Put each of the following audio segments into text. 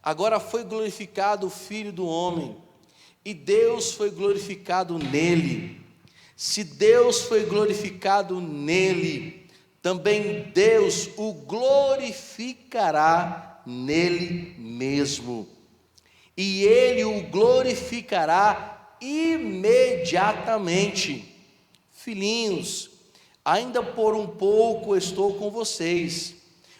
agora foi glorificado o Filho do Homem, e Deus foi glorificado nele. Se Deus foi glorificado nele, também Deus o glorificará nele mesmo, e ele o glorificará imediatamente. Filhinhos, ainda por um pouco estou com vocês,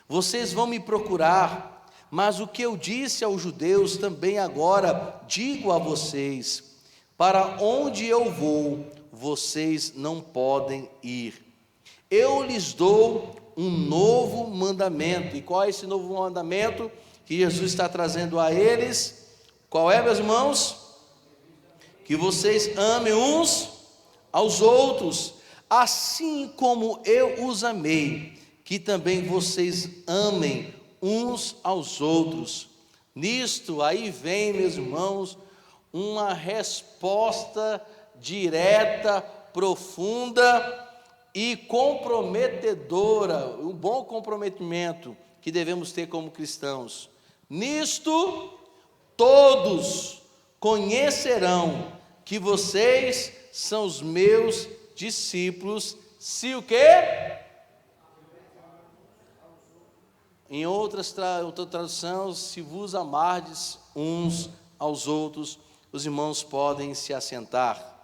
vocês vão me procurar, mas o que eu disse aos judeus também agora digo a vocês: para onde eu vou, vocês não podem ir. Eu lhes dou um novo mandamento. E qual é esse novo mandamento que Jesus está trazendo a eles? Qual é, meus irmãos? Que vocês amem uns aos outros, assim como eu os amei, que também vocês amem uns aos outros. Nisto aí vem, meus irmãos, uma resposta direta, profunda e comprometedora, um bom comprometimento que devemos ter como cristãos. Nisto todos conhecerão que vocês são os meus discípulos, se o quê? Em outra tradução, se vos amardes uns aos outros. Os irmãos podem se assentar.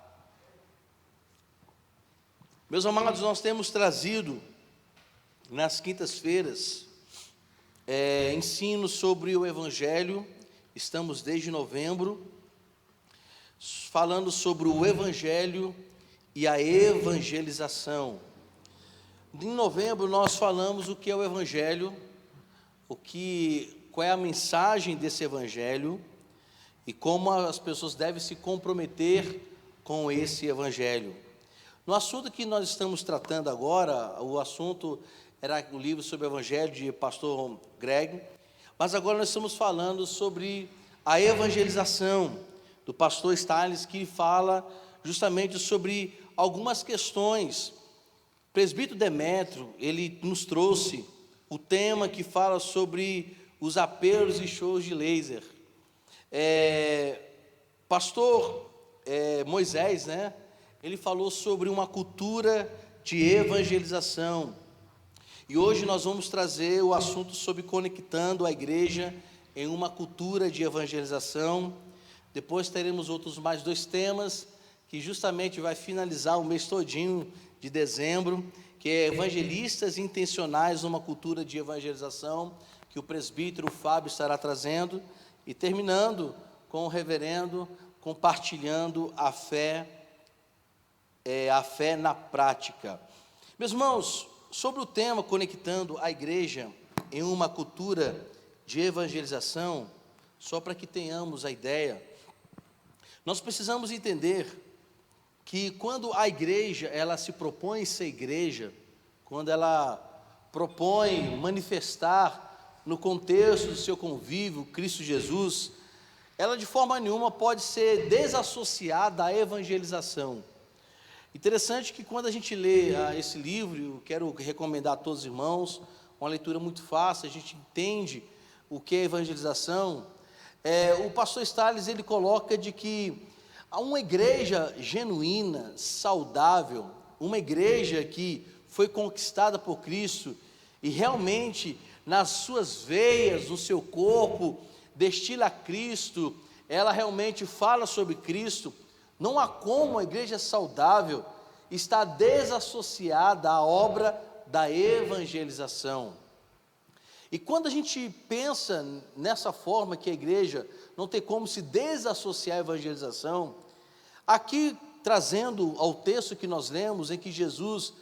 Meus amados, nós temos trazido nas quintas-feiras ensino sobre o Evangelho. Estamos desde novembro falando sobre o Evangelho e a evangelização. Em novembro nós falamos o que é o Evangelho, qual é a mensagem desse Evangelho e como as pessoas devem se comprometer com esse Evangelho. No assunto que nós estamos tratando agora, o assunto era o livro sobre o Evangelho de pastor Greg, mas agora nós estamos falando sobre a evangelização do pastor Stiles, que fala justamente sobre algumas questões. O presbítero Demétrio, ele nos trouxe o tema que fala sobre os apelos e shows de laser. Pastor Moisés, ele falou sobre uma cultura de evangelização. E hoje nós vamos trazer o assunto sobre conectando a igreja em uma cultura de evangelização. Depois teremos mais dois temas, que justamente vai finalizar o mês todinho de dezembro, que é evangelistas intencionais numa cultura de evangelização, que o presbítero Fábio estará trazendo, e terminando com o reverendo compartilhando a fé na prática. Meus irmãos, sobre o tema conectando a igreja em uma cultura de evangelização, só para que tenhamos a ideia, nós precisamos entender que quando a igreja, ela se propõe ser igreja, quando ela propõe manifestar no contexto do seu convívio Cristo Jesus, ela de forma nenhuma pode ser desassociada à evangelização. Interessante que quando a gente lê esse livro, eu quero recomendar a todos os irmãos, uma leitura muito fácil, a gente entende o que é evangelização. O pastor Stiles, ele coloca de que uma igreja genuína, saudável, uma igreja que foi conquistada por Cristo e realmente nas suas veias, no seu corpo, destila Cristo, ela realmente fala sobre Cristo. Não há como a igreja saudável estar desassociada à obra da evangelização. E quando a gente pensa nessa forma que a igreja não tem como se desassociar à evangelização, aqui trazendo ao texto que nós lemos, em que Jesus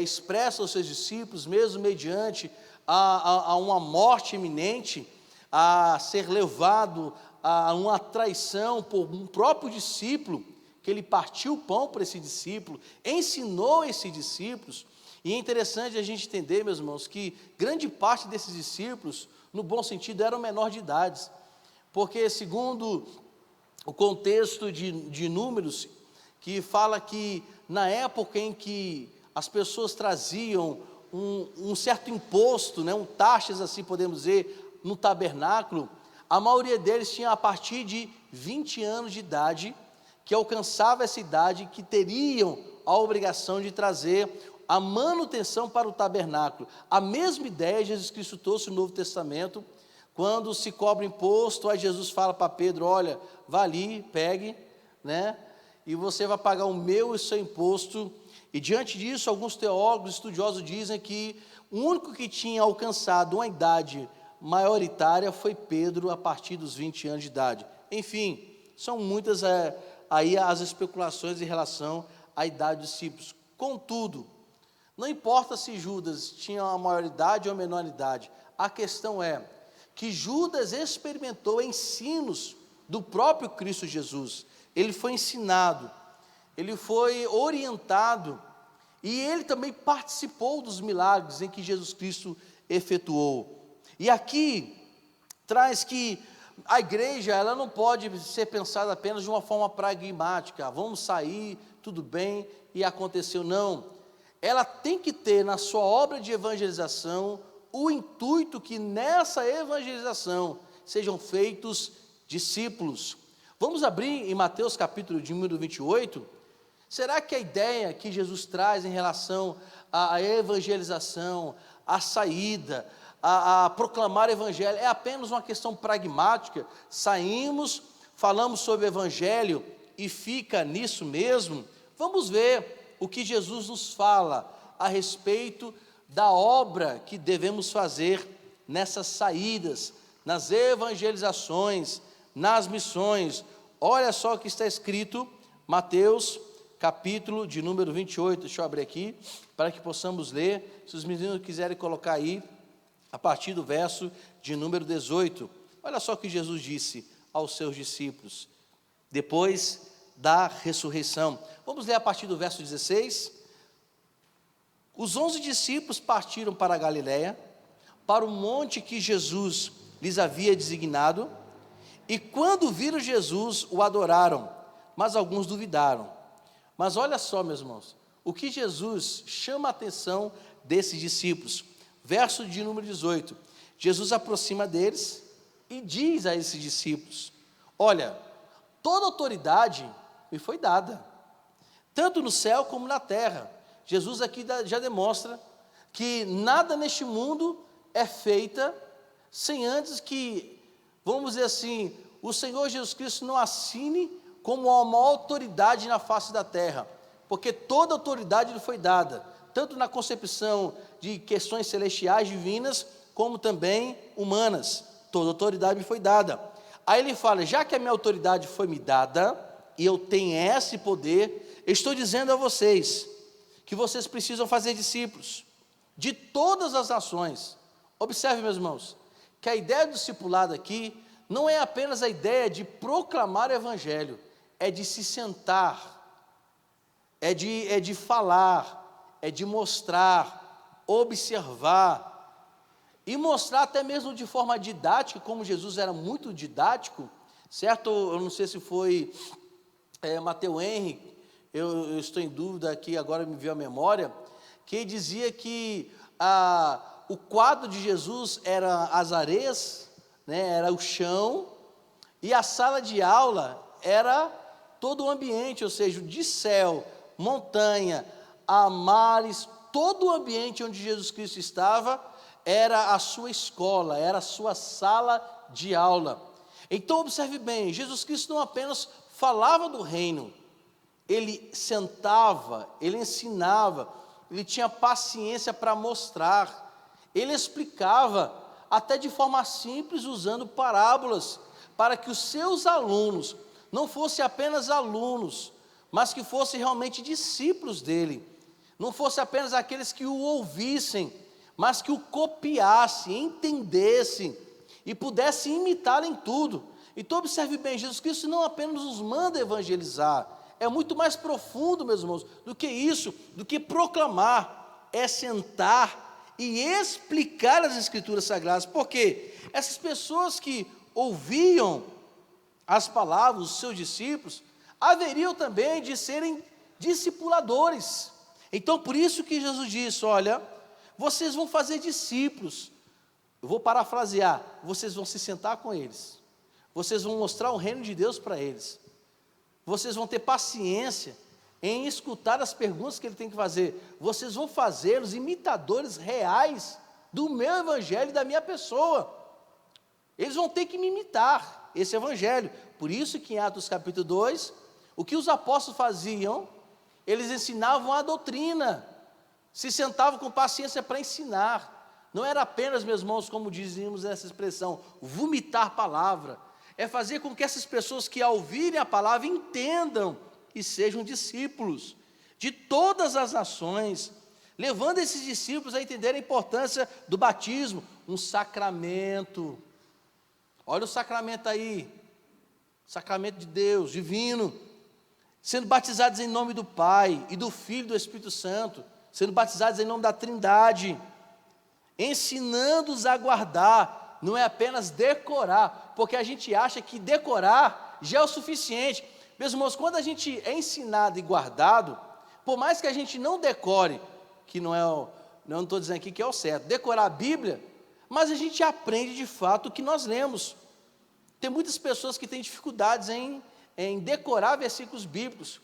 expressa aos seus discípulos, mesmo mediante a uma morte iminente, a ser levado a uma traição por um próprio discípulo, que ele partiu o pão para esse discípulo, ensinou esses discípulos. E é interessante a gente entender, meus irmãos, que grande parte desses discípulos, no bom sentido, eram menor de idade, porque segundo o contexto de Números, que fala que na época em que as pessoas traziam um certo imposto, taxas assim podemos dizer, no tabernáculo, a maioria deles tinha a partir de 20 anos de idade, que alcançava essa idade, que teriam a obrigação de trazer a manutenção para o tabernáculo. A mesma ideia Jesus Cristo trouxe no Novo Testamento, quando se cobra imposto, aí Jesus fala para Pedro, olha, vá ali, pegue, né, e você vai pagar o meu e o seu imposto. E diante disso, alguns teólogos, estudiosos dizem que o único que tinha alcançado uma idade maioritária foi Pedro, a partir dos 20 anos de idade. Enfim, são muitas aí as especulações em relação à idade dos discípulos. Contudo, não importa se Judas tinha uma maioridade ou menor idade, a questão é que Judas experimentou ensinos do próprio Cristo Jesus. Ele foi ensinado, ele foi orientado, e ele também participou dos milagres em que Jesus Cristo efetuou. E aqui traz que a igreja, ela não pode ser pensada apenas de uma forma pragmática, vamos sair, tudo bem, e aconteceu, não. Ela tem que ter na sua obra de evangelização o intuito que nessa evangelização sejam feitos discípulos. Vamos abrir em Mateus capítulo de número 28. Será que a ideia que Jesus traz em relação à evangelização, à saída, a proclamar o evangelho, é apenas uma questão pragmática? Saímos, falamos sobre o evangelho e fica nisso mesmo? Vamos ver o que Jesus nos fala a respeito da obra que devemos fazer nessas saídas, nas evangelizações, nas missões. Olha só o que está escrito, Mateus, capítulo de número 28, deixa eu abrir aqui, para que possamos ler, se os meninos quiserem colocar aí, a partir do verso de número 18, olha só o que Jesus disse aos seus discípulos, depois da ressurreição. Vamos ler a partir do verso 16, os 11 discípulos partiram para a Galiléia, para o monte que Jesus lhes havia designado, e quando viram Jesus, o adoraram, mas alguns duvidaram. Mas olha só, meus irmãos, o que Jesus chama a atenção desses discípulos. Verso de número 18, Jesus aproxima deles e diz a esses discípulos, olha, toda autoridade me foi dada, tanto no céu como na terra. Jesus aqui já demonstra que nada neste mundo é feita sem antes que, vamos dizer assim, o Senhor Jesus Cristo não assine como uma autoridade na face da terra, porque toda autoridade lhe foi dada, tanto na concepção de questões celestiais, divinas, como também humanas. Toda autoridade me foi dada. Aí ele fala, já que a minha autoridade foi me dada, e eu tenho esse poder, eu estou dizendo a vocês, que vocês precisam fazer discípulos, de todas as nações. Observe, meus irmãos, que a ideia do discipulado aqui, não é apenas a ideia de proclamar o evangelho, é de se sentar, é de falar, é de mostrar, observar, e mostrar até mesmo de forma didática, como Jesus era muito didático, certo? Eu não sei se foi Mateu Henrique, eu estou em dúvida aqui, agora me veio a memória, que dizia que o quadro de Jesus era as areias, né, era o chão, e a sala de aula era todo o ambiente, ou seja, de céu, montanha, mares, todo o ambiente onde Jesus Cristo estava, era a sua escola, era a sua sala de aula. Então observe bem, Jesus Cristo não apenas falava do reino, ele sentava, ele ensinava, ele tinha paciência para mostrar, ele explicava, até de forma simples, usando parábolas, para que os seus alunos não fossem apenas alunos, mas que fossem realmente discípulos dele, não fossem apenas aqueles que o ouvissem, mas que o copiassem, entendessem, e pudessem imitá-lo em tudo. Então observe bem, Jesus Cristo não apenas nos manda evangelizar, é muito mais profundo, meus irmãos, do que isso, do que proclamar, é sentar e explicar as Escrituras Sagradas, porque essas pessoas que ouviam as palavras dos seus discípulos, haveriam também de serem discipuladores. Então por isso que Jesus disse, olha, vocês vão fazer discípulos, eu vou parafrasear, vocês vão se sentar com eles, vocês vão mostrar o reino de Deus para eles. Vocês vão ter paciência em escutar as perguntas que ele tem que fazer. Vocês vão fazê-los imitadores reais do meu evangelho e da minha pessoa. Eles vão ter que me imitar esse evangelho. Por isso que em Atos capítulo 2, o que os apóstolos faziam, eles ensinavam a doutrina, se sentavam com paciência para ensinar. Não era apenas, meus irmãos, como dizíamos nessa expressão, vomitar palavra. É fazer com que essas pessoas que ao ouvirem a palavra entendam e sejam discípulos de todas as nações, levando esses discípulos a entender a importância do batismo, um sacramento. Olha o sacramento aí, sacramento de Deus, divino, sendo batizados em nome do Pai e do Filho e do Espírito Santo, sendo batizados em nome da Trindade, ensinando-os a guardar, não é apenas decorar, porque a gente acha que decorar já é o suficiente. Meus irmãos, quando a gente é ensinado e guardado, por mais que a gente não decore, que não estou dizendo aqui que é o certo, decorar a Bíblia, mas a gente aprende de fato o que nós lemos. Tem muitas pessoas que têm dificuldades em decorar versículos bíblicos,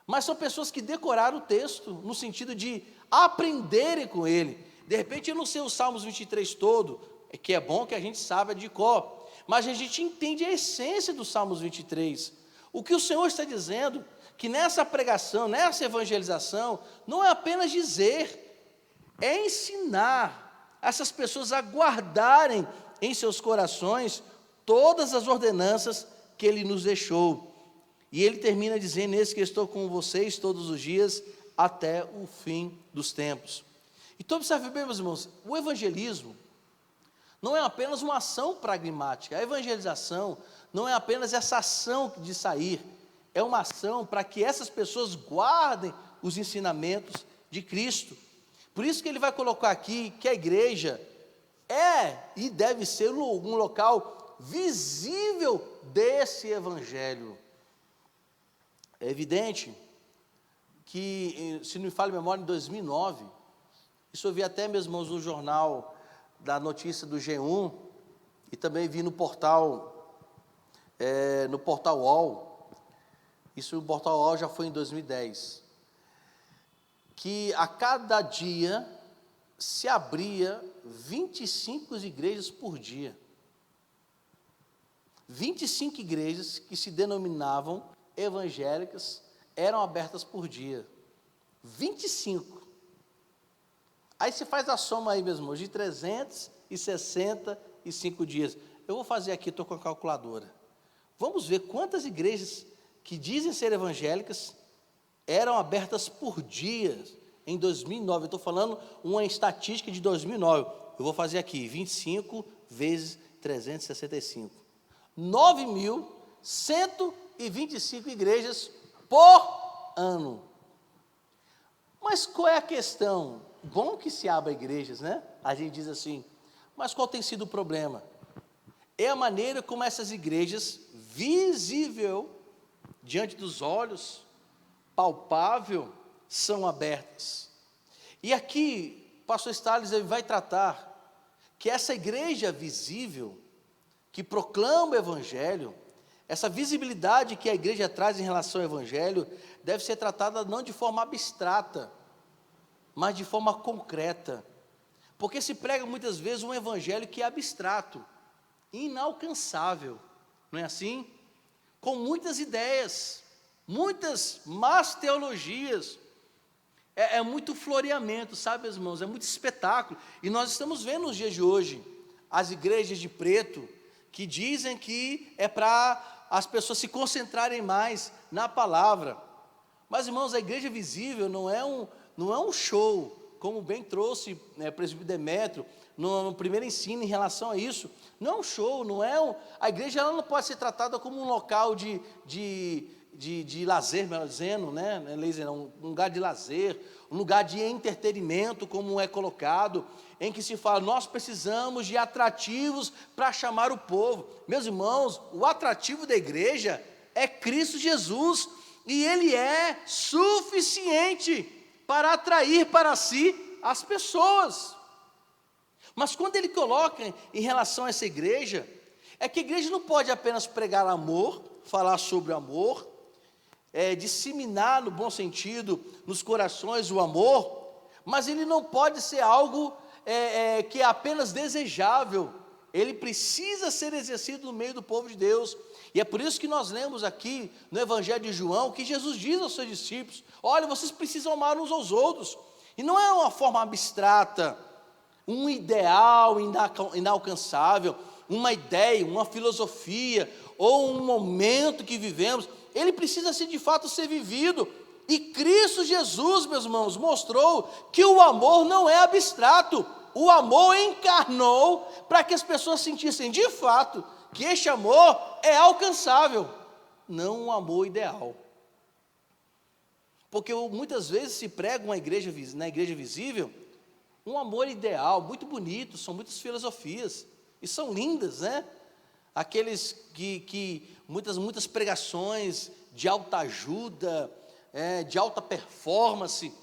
mas são pessoas que decoraram o texto, no sentido de aprenderem com ele. De repente eu não sei o Salmos 23 todo, que é bom que a gente saiba de cor, mas a gente entende a essência do Salmos 23. O que o Senhor está dizendo, que nessa pregação, nessa evangelização, não é apenas dizer, é ensinar essas pessoas a guardarem em seus corações todas as ordenanças que Ele nos deixou. E Ele termina dizendo: eis que estou com vocês todos os dias, até o fim dos tempos. Então observe bem, meus irmãos, o evangelismo não é apenas uma ação pragmática. A evangelização não é apenas essa ação de sair, é uma ação para que essas pessoas guardem os ensinamentos de Cristo. Por isso que ele vai colocar aqui que a igreja é e deve ser um local visível desse evangelho. É evidente que, se não me falha a memória, em 2009, isso eu vi até, meus irmãos, no jornal da notícia do G1, e também vi no portal UOL, isso no portal UOL já foi em 2010, que a cada dia se abria 25 igrejas por dia. 25 igrejas que se denominavam evangélicas eram abertas por dia. 25. Aí você faz a soma aí, meus irmãos, de 365 dias. Eu vou fazer aqui, estou com a calculadora. Vamos ver quantas igrejas que dizem ser evangélicas eram abertas por dia em 2009. Eu estou falando uma estatística de 2009. Eu vou fazer aqui, 25 vezes 365. 9.125 igrejas por ano. Mas qual é a questão? Bom que se abra igrejas, né? A gente diz assim, mas qual tem sido o problema? É a maneira como essas igrejas, visível, diante dos olhos, palpável, são abertas. E aqui, o pastor Stalles vai tratar que essa igreja visível, que proclama o evangelho, essa visibilidade que a igreja traz em relação ao evangelho, deve ser tratada não de forma abstrata, mas de forma concreta, porque se prega muitas vezes um evangelho que é abstrato, inalcançável, não é assim? Com muitas ideias, muitas más teologias, é muito floreamento, sabe, meus irmãos, é muito espetáculo, e nós estamos vendo nos dias de hoje, as igrejas de preto, que dizem que é para as pessoas se concentrarem mais na palavra, mas, irmãos, a igreja visível não é um show, como bem trouxe o presbítero Demétrio, no primeiro ensino em relação a isso. Não é um show, a igreja ela não pode ser tratada como um local de lazer, melhor dizendo, né? Um lugar de lazer, um lugar de entretenimento, como é colocado, em que se fala, nós precisamos de atrativos para chamar o povo. Meus irmãos, o atrativo da igreja é Cristo Jesus, e Ele é suficiente para atrair para si as pessoas. Mas quando ele coloca em relação a essa igreja, é que a igreja não pode apenas pregar amor, falar sobre amor, disseminar no bom sentido nos corações o amor, mas ele não pode ser algo que é apenas desejável, ele precisa ser exercido no meio do povo de Deus. E é por isso que nós lemos aqui no Evangelho de João, que Jesus diz aos seus discípulos: olha, vocês precisam amar uns aos outros, e não é uma forma abstrata, um ideal inalcançável, uma ideia, uma filosofia, ou um momento que vivemos. Ele precisa de fato ser vivido, e Cristo Jesus, meus irmãos, mostrou que o amor não é abstrato, o amor encarnou para que as pessoas sentissem de fato que este amor é alcançável, não um amor ideal. Porque muitas vezes se prega na igreja visível um amor ideal, muito bonito, são muitas filosofias, e são lindas, né? Aqueles que muitas pregações de alta ajuda, de alta performance,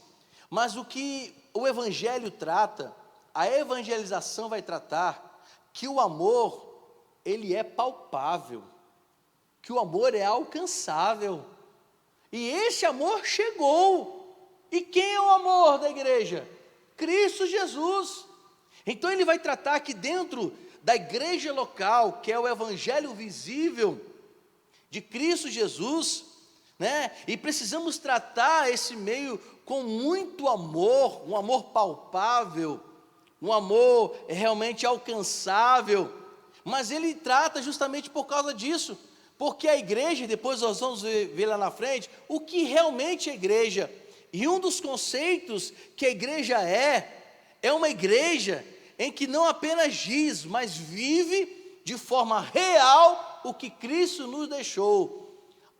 mas o que o Evangelho trata, a evangelização vai tratar, que o amor, ele é palpável, que o amor é alcançável, e esse amor chegou. E quem é o amor da igreja? Cristo Jesus. Então ele vai tratar que dentro da igreja local, que é o evangelho visível de Cristo Jesus, né? E precisamos tratar esse meio com muito amor, um amor palpável, um amor realmente alcançável. Mas ele trata justamente por causa disso, porque a igreja, depois nós vamos ver lá na frente, o que realmente é igreja. E um dos conceitos que a igreja é uma igreja em que não apenas diz, mas vive de forma real o que Cristo nos deixou.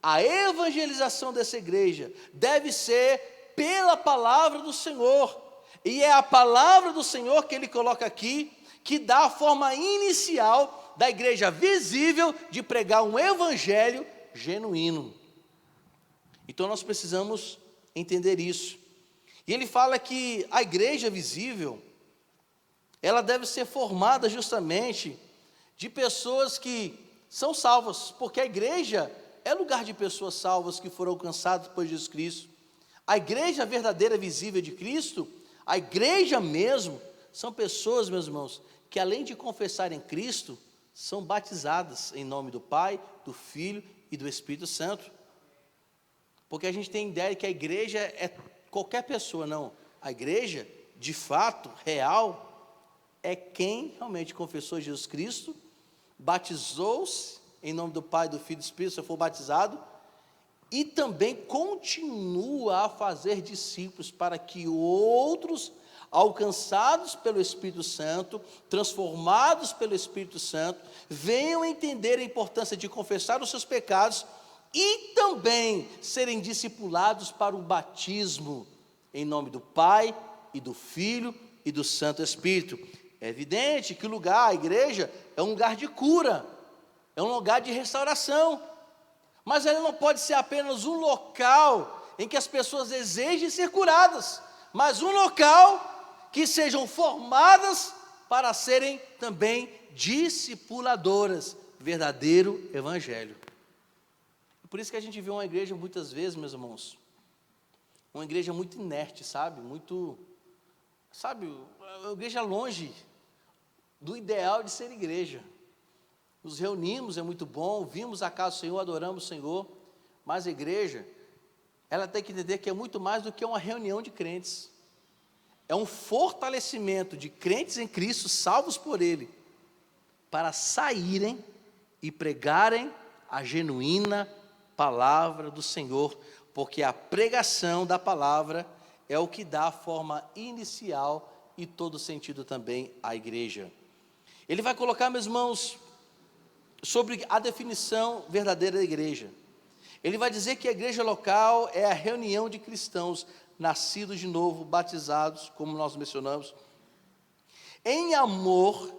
A evangelização dessa igreja deve ser pela palavra do Senhor, e é a palavra do Senhor que ele coloca aqui, que dá a forma inicial da igreja visível de pregar um evangelho genuíno. Então nós precisamos entender isso. E ele fala que a igreja visível, ela deve ser formada justamente de pessoas que são salvas, porque a igreja é lugar de pessoas salvas que foram alcançadas por Jesus Cristo. A igreja verdadeira visível de Cristo, a igreja mesmo, são pessoas, meus irmãos, que além de confessarem Cristo, são batizadas em nome do Pai, do Filho e do Espírito Santo. Porque a gente tem ideia que a igreja é qualquer pessoa, não. A igreja, de fato, real, é quem realmente confessou Jesus Cristo, batizou-se em nome do Pai, do Filho e do Espírito, se for batizado, e também continua a fazer discípulos para que outros, alcançados pelo Espírito Santo, transformados pelo Espírito Santo, venham entender a importância de confessar os seus pecados e também serem discipulados para o batismo em nome do Pai e do Filho e do Santo Espírito. É evidente que o lugar, a igreja, é um lugar de cura, é um lugar de restauração, mas ela não pode ser apenas um local em que as pessoas desejem ser curadas, mas um local que sejam formadas para serem também discipuladoras, verdadeiro evangelho. Por isso que a gente vê uma igreja muitas vezes, meus irmãos, uma igreja muito inerte, uma igreja longe do ideal de ser igreja. Nos reunimos, é muito bom, vimos a casa do Senhor, adoramos o Senhor, mas a igreja, ela tem que entender que é muito mais do que uma reunião de crentes. É um fortalecimento de crentes em Cristo, salvos por Ele, para saírem e pregarem a genuína palavra do Senhor, porque a pregação da palavra é o que dá a forma inicial e todo sentido também à igreja. Ele vai colocar, meus irmãos, sobre a definição verdadeira da igreja. Ele vai dizer que a igreja local é a reunião de cristãos nascidos de novo, batizados, como nós mencionamos, em amor,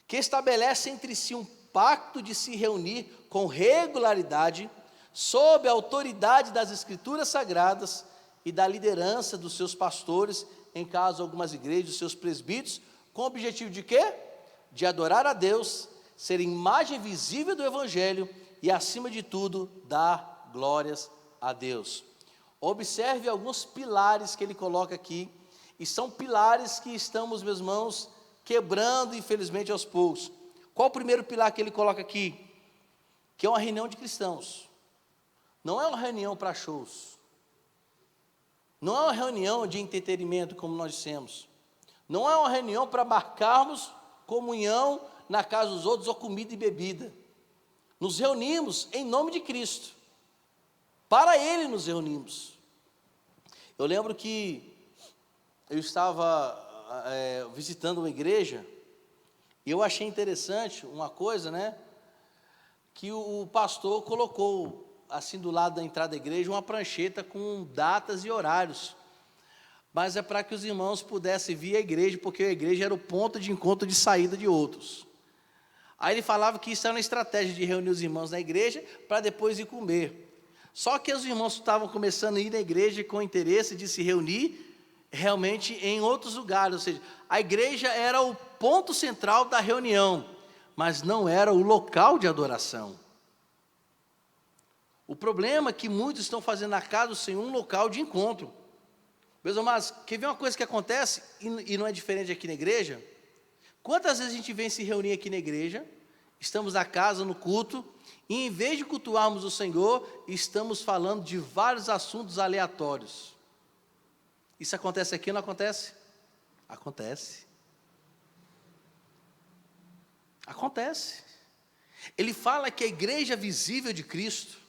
que estabelece entre si um pacto de se reunir com regularidade, sob a autoridade das Escrituras Sagradas e da liderança dos seus pastores, em caso algumas igrejas, dos seus presbíteros, com o objetivo de quê? De adorar a Deus, ser imagem visível do Evangelho e, acima de tudo, dar glórias a Deus. Observe alguns pilares que ele coloca aqui, e são pilares que estamos, meus irmãos, quebrando, infelizmente, aos poucos. Qual o primeiro pilar que ele coloca aqui? Que é uma reunião de cristãos. Não é uma reunião para shows. Não é uma reunião de entretenimento, como nós dissemos. Não é uma reunião para marcarmos comunhão na casa dos outros ou comida e bebida. Nos reunimos em nome de Cristo. Para Ele nos reunimos. Eu lembro que eu estava visitando uma igreja e eu achei interessante uma coisa, né? Que o pastor colocou assim do lado da entrada da igreja uma prancheta com datas e horários. Mas é para que os irmãos pudessem vir à igreja, porque a igreja era o ponto de encontro de saída de outros. Aí ele falava que isso era uma estratégia de reunir os irmãos na igreja para depois ir comer. Só que os irmãos estavam começando a ir na igreja com interesse de se reunir realmente em outros lugares, ou seja, a igreja era o ponto central da reunião, mas não era o local de adoração. O problema é que muitos estão fazendo a casa do Senhor um local de encontro. Meus amados, quer ver uma coisa que acontece e não é diferente aqui na igreja? Quantas vezes a gente vem se reunir aqui na igreja, estamos na casa, no culto, e em vez de cultuarmos o Senhor, estamos falando de vários assuntos aleatórios. Isso acontece aqui ou não acontece? Acontece. Acontece. Ele fala que a igreja visível de Cristo,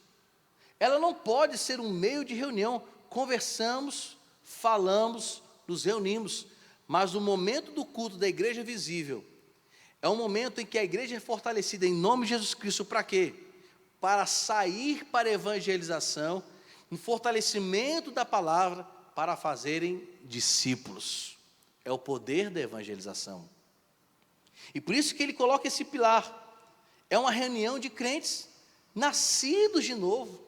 ela não pode ser um meio de reunião. Conversamos, falamos, nos reunimos, mas o momento do culto da igreja visível é um momento em que a igreja é fortalecida em nome de Jesus Cristo. Para quê? Para sair para a evangelização, um fortalecimento da palavra, para fazerem discípulos. É o poder da evangelização. E por isso que ele coloca esse pilar. É uma reunião de crentes nascidos de novo.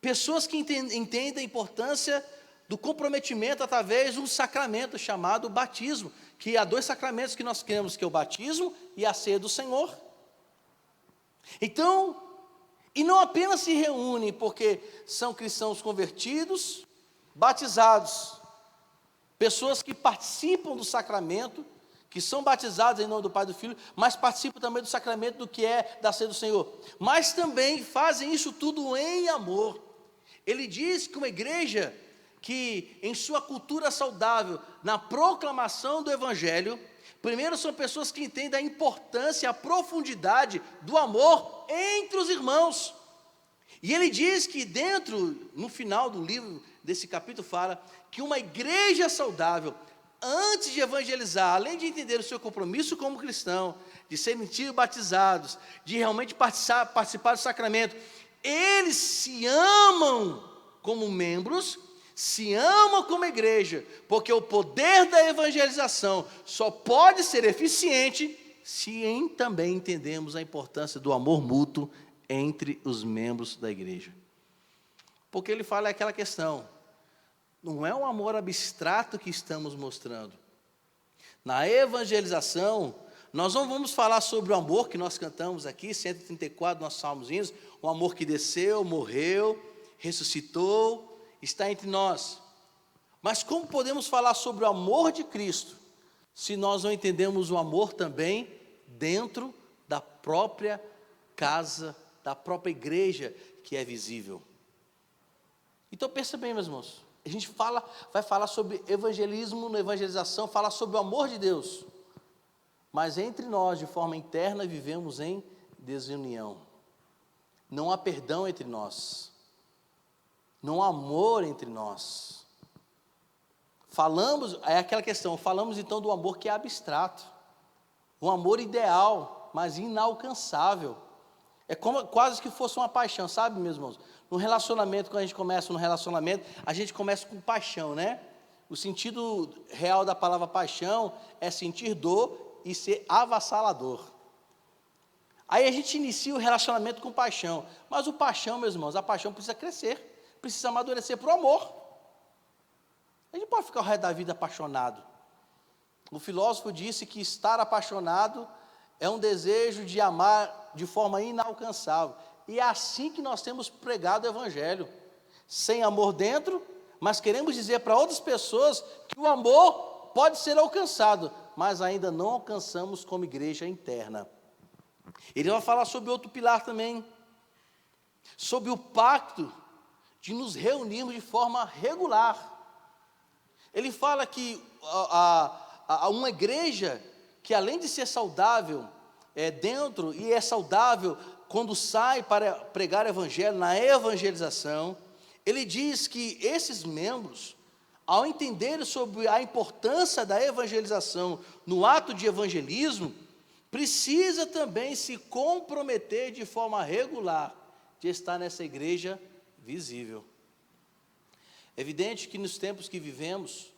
Pessoas que entendem a importância do comprometimento através de um sacramento chamado batismo, que há dois sacramentos que nós cremos, que é o batismo e a ceia do Senhor. Então, e não apenas se reúnem porque são cristãos convertidos, batizados, pessoas que participam do sacramento, que são batizados em nome do Pai e do Filho, mas participam também do sacramento do que é da ceia do Senhor, mas também fazem isso tudo em amor. Ele diz que uma igreja que em sua cultura saudável, na proclamação do Evangelho, primeiro são pessoas que entendem a importância, a profundidade do amor entre os irmãos. E ele diz que no final do livro, desse capítulo, fala que uma igreja saudável, antes de evangelizar, além de entender o seu compromisso como cristão, de serem batizados, de realmente participar do sacramento, eles se amam como membros, se amam como igreja, porque o poder da evangelização só pode ser eficiente se também entendemos a importância do amor mútuo entre os membros da igreja. Porque ele fala aquela questão, não é um amor abstrato que estamos mostrando. Na evangelização, nós não vamos falar sobre o amor que nós cantamos aqui, 134, nossos salmozinhos, o amor que desceu, morreu, ressuscitou, está entre nós. Mas como podemos falar sobre o amor de Cristo, se nós não entendemos o amor também dentro da própria casa, da própria igreja que é visível? Então pensa bem, meus irmãos, a gente vai falar sobre evangelismo, na evangelização, falar sobre o amor de Deus, mas entre nós, de forma interna, vivemos em desunião. Não há perdão entre nós, não há amor entre nós. É aquela questão, falamos então do amor que é abstrato, um amor ideal, mas inalcançável. É como quase que fosse uma paixão, sabe, meus irmãos? No relacionamento, quando a gente começa a gente começa com paixão, né? O sentido real da palavra paixão é sentir dor e ser avassalador. Aí a gente inicia o relacionamento com paixão, mas o paixão, meus irmãos, a paixão precisa crescer, precisa amadurecer para o amor. A gente pode ficar o resto da vida apaixonado. O filósofo disse que estar apaixonado é um desejo de amar de forma inalcançável. E é assim que nós temos pregado o Evangelho, sem amor dentro, mas queremos dizer para outras pessoas que o amor pode ser alcançado, mas ainda não alcançamos como igreja interna. Ele vai falar sobre outro pilar também, sobre o pacto de nos reunirmos de forma regular. Ele fala que uma igreja que, além de ser saudável dentro, e é saudável quando sai para pregar o evangelho, na evangelização, ele diz que esses membros, ao entenderem sobre a importância da evangelização no ato de evangelismo, precisa também se comprometer de forma regular de estar nessa igreja visível. É evidente que nos tempos que vivemos,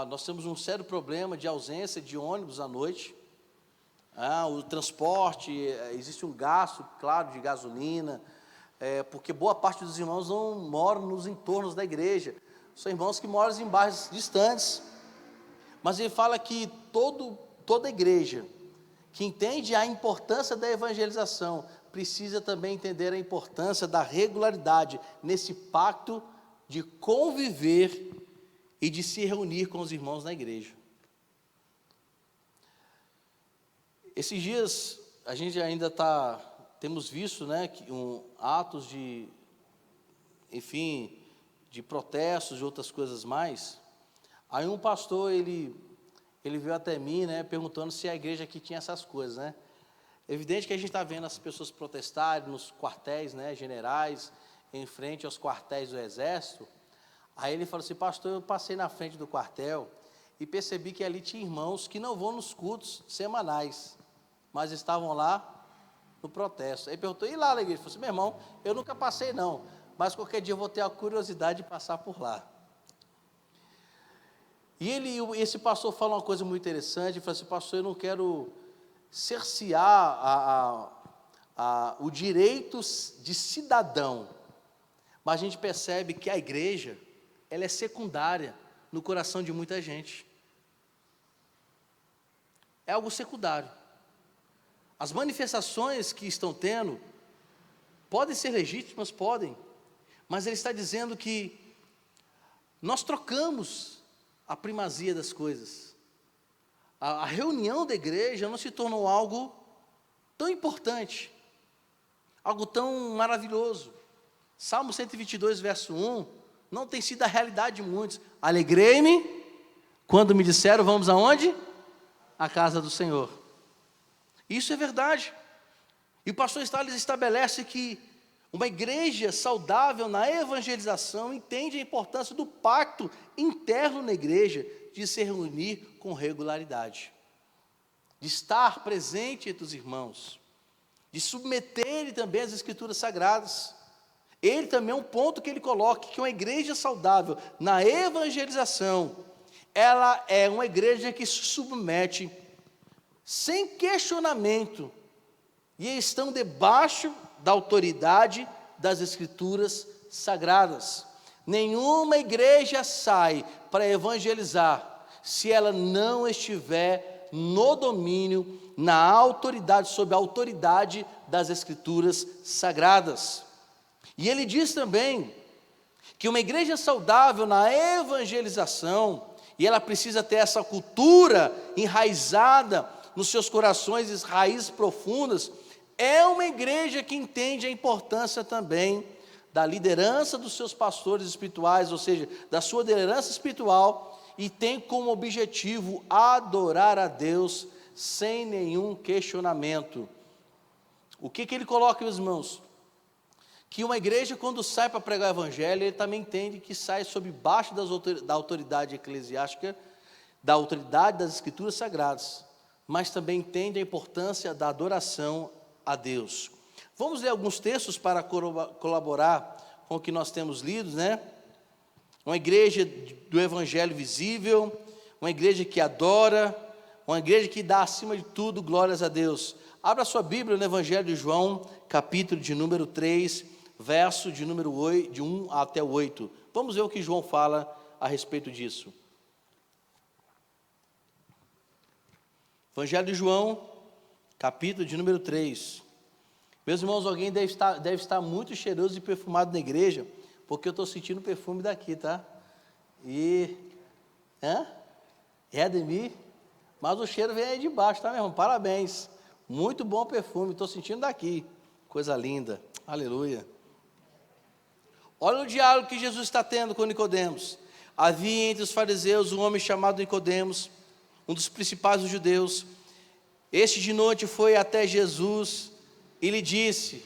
nós temos um sério problema de ausência de ônibus à noite. O transporte, existe um gasto, claro, de gasolina, porque boa parte dos irmãos não moram nos entornos da igreja, são irmãos que moram em bairros distantes. Mas ele fala que toda igreja que entende a importância da evangelização precisa também entender a importância da regularidade nesse pacto de conviver e de se reunir com os irmãos na igreja. Esses dias a gente ainda temos visto, atos de protestos e outras coisas mais. Aí um pastor, ele veio até mim, perguntando se a igreja aqui tinha essas coisas, É evidente que a gente está vendo as pessoas protestarem nos quartéis, generais, em frente aos quartéis do exército. Aí ele falou assim: pastor, eu passei na frente do quartel e percebi que ali tinha irmãos que não vão nos cultos semanais, mas estavam lá no protesto. Aí perguntou: e lá na igreja? Ele falou assim: meu irmão, eu nunca passei não, mas qualquer dia eu vou ter a curiosidade de passar por lá. E esse pastor fala uma coisa muito interessante. Ele falou assim: pastor, eu não quero cercear o direito de cidadão, mas a gente percebe que a igreja, ela é secundária no coração de muita gente. É algo secundário. As manifestações que estão tendo podem ser legítimas, podem, mas ele está dizendo que nós trocamos a primazia das coisas. A reunião da igreja não se tornou algo tão importante, algo tão maravilhoso. Salmo 122, verso 1, não tem sido a realidade de muitos. Alegrei-me quando me disseram: vamos aonde? À casa do Senhor. Isso é verdade. E o pastor Stalles estabelece que uma igreja saudável na evangelização entende a importância do pacto interno na igreja, de se reunir com regularidade, de estar presente entre os irmãos, de submeterem também as escrituras sagradas. Ele também é um ponto que ele coloca, que uma igreja saudável na evangelização, ela é uma igreja que se submete sem questionamento, e estão debaixo da autoridade das escrituras sagradas. Nenhuma igreja sai para evangelizar se ela não estiver no domínio, na autoridade, sob a autoridade das escrituras sagradas. E ele diz também que uma igreja saudável na evangelização, e ela precisa ter essa cultura enraizada nos seus corações, raízes profundas, é uma igreja que entende a importância também da liderança dos seus pastores espirituais, ou seja, da sua liderança espiritual, e tem como objetivo adorar a Deus sem nenhum questionamento. O que ele coloca, meus irmãos? Que uma igreja, quando sai para pregar o evangelho, ele também entende que sai sob baixo da autoridade eclesiástica, da autoridade das escrituras sagradas, mas também entende a importância da adoração a Deus. Vamos ler alguns textos para colaborar com o que nós temos lido, Uma igreja do evangelho visível, uma igreja que adora, uma igreja que dá acima de tudo glórias a Deus. Abra sua Bíblia no Evangelho de João, capítulo de número 3, verso de número 8, de 1 até 8. Vamos ver o que João fala a respeito disso. Evangelho de João, capítulo de número 3. Meus irmãos, alguém deve estar muito cheiroso e perfumado na igreja, porque eu estou sentindo o perfume daqui, tá? É Ademir? Mas o cheiro vem aí de baixo, tá, meu irmão? Parabéns. Muito bom perfume, estou sentindo daqui. Coisa linda. Aleluia. Olha o diálogo que Jesus está tendo com Nicodemos. Havia entre os fariseus um homem chamado Nicodemos, um dos principais dos judeus. Este de noite foi até Jesus e lhe disse: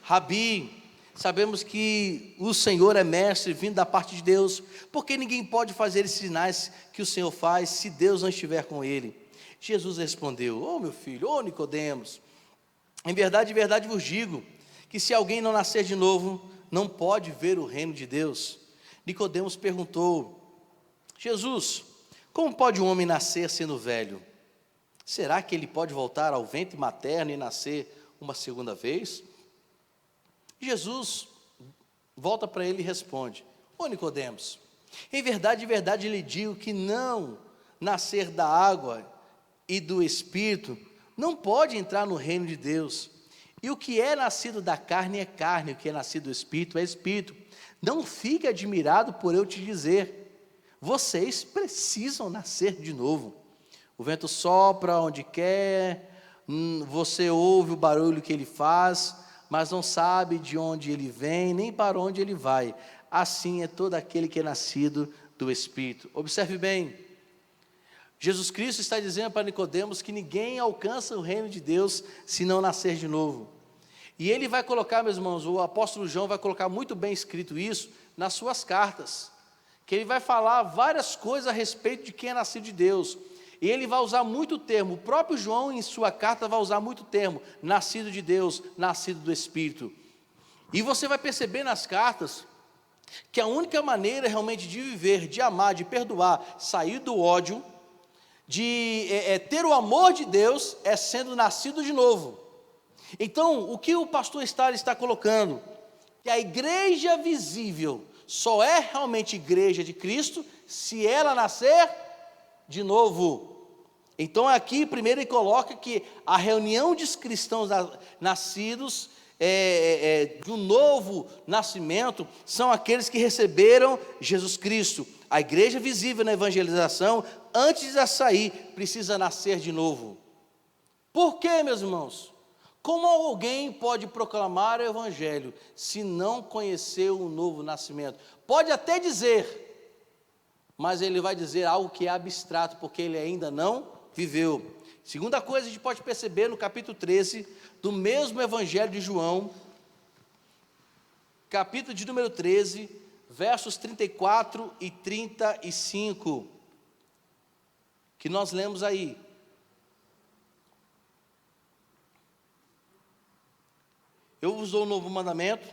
Rabi, sabemos que o Senhor é mestre vindo da parte de Deus, porque ninguém pode fazer esses sinais que o Senhor faz se Deus não estiver com ele. Jesus respondeu: meu filho, Nicodemos, em verdade vos digo, que se alguém não nascer de novo, não pode ver o reino de Deus. Nicodemos perguntou: Jesus, como pode um homem nascer sendo velho? Será que ele pode voltar ao ventre materno e nascer uma segunda vez? Jesus volta para ele e responde: Nicodemos, em verdade lhe digo que não nascer da água e do Espírito não pode entrar no reino de Deus. E o que é nascido da carne é carne, o que é nascido do Espírito é Espírito. Não fique admirado por eu te dizer: vocês precisam nascer de novo. O vento sopra onde quer, você ouve o barulho que ele faz, mas não sabe de onde ele vem, nem para onde ele vai. Assim é todo aquele que é nascido do Espírito. Observe bem, Jesus Cristo está dizendo para Nicodemos que ninguém alcança o reino de Deus se não nascer de novo. E ele vai colocar, meus irmãos, o apóstolo João vai colocar muito bem escrito isso nas suas cartas, que ele vai falar várias coisas a respeito de quem é nascido de Deus. E ele vai usar muito termo, o próprio João em sua carta vai usar muito termo: nascido de Deus, nascido do Espírito. E você vai perceber nas cartas que a única maneira realmente de viver, de amar, de perdoar, sair do ódio, de ter o amor de Deus, é sendo nascido de novo. Então, o que o pastor está colocando? Que a igreja visível só é realmente igreja de Cristo se ela nascer de novo. Então aqui primeiro ele coloca que a reunião de cristãos nascidos de um novo nascimento são aqueles que receberam Jesus Cristo. A igreja visível na evangelização, antes de sair, precisa nascer de novo. Por quê, meus irmãos? Como alguém pode proclamar o evangelho se não conhecer o novo nascimento? Pode até dizer, mas ele vai dizer algo que é abstrato, porque ele ainda não viveu. Segunda coisa, a gente pode perceber no capítulo 13 do mesmo evangelho de João, capítulo de número 13, versos 34 e 35, que nós lemos aí. Eu vos dou um novo mandamento,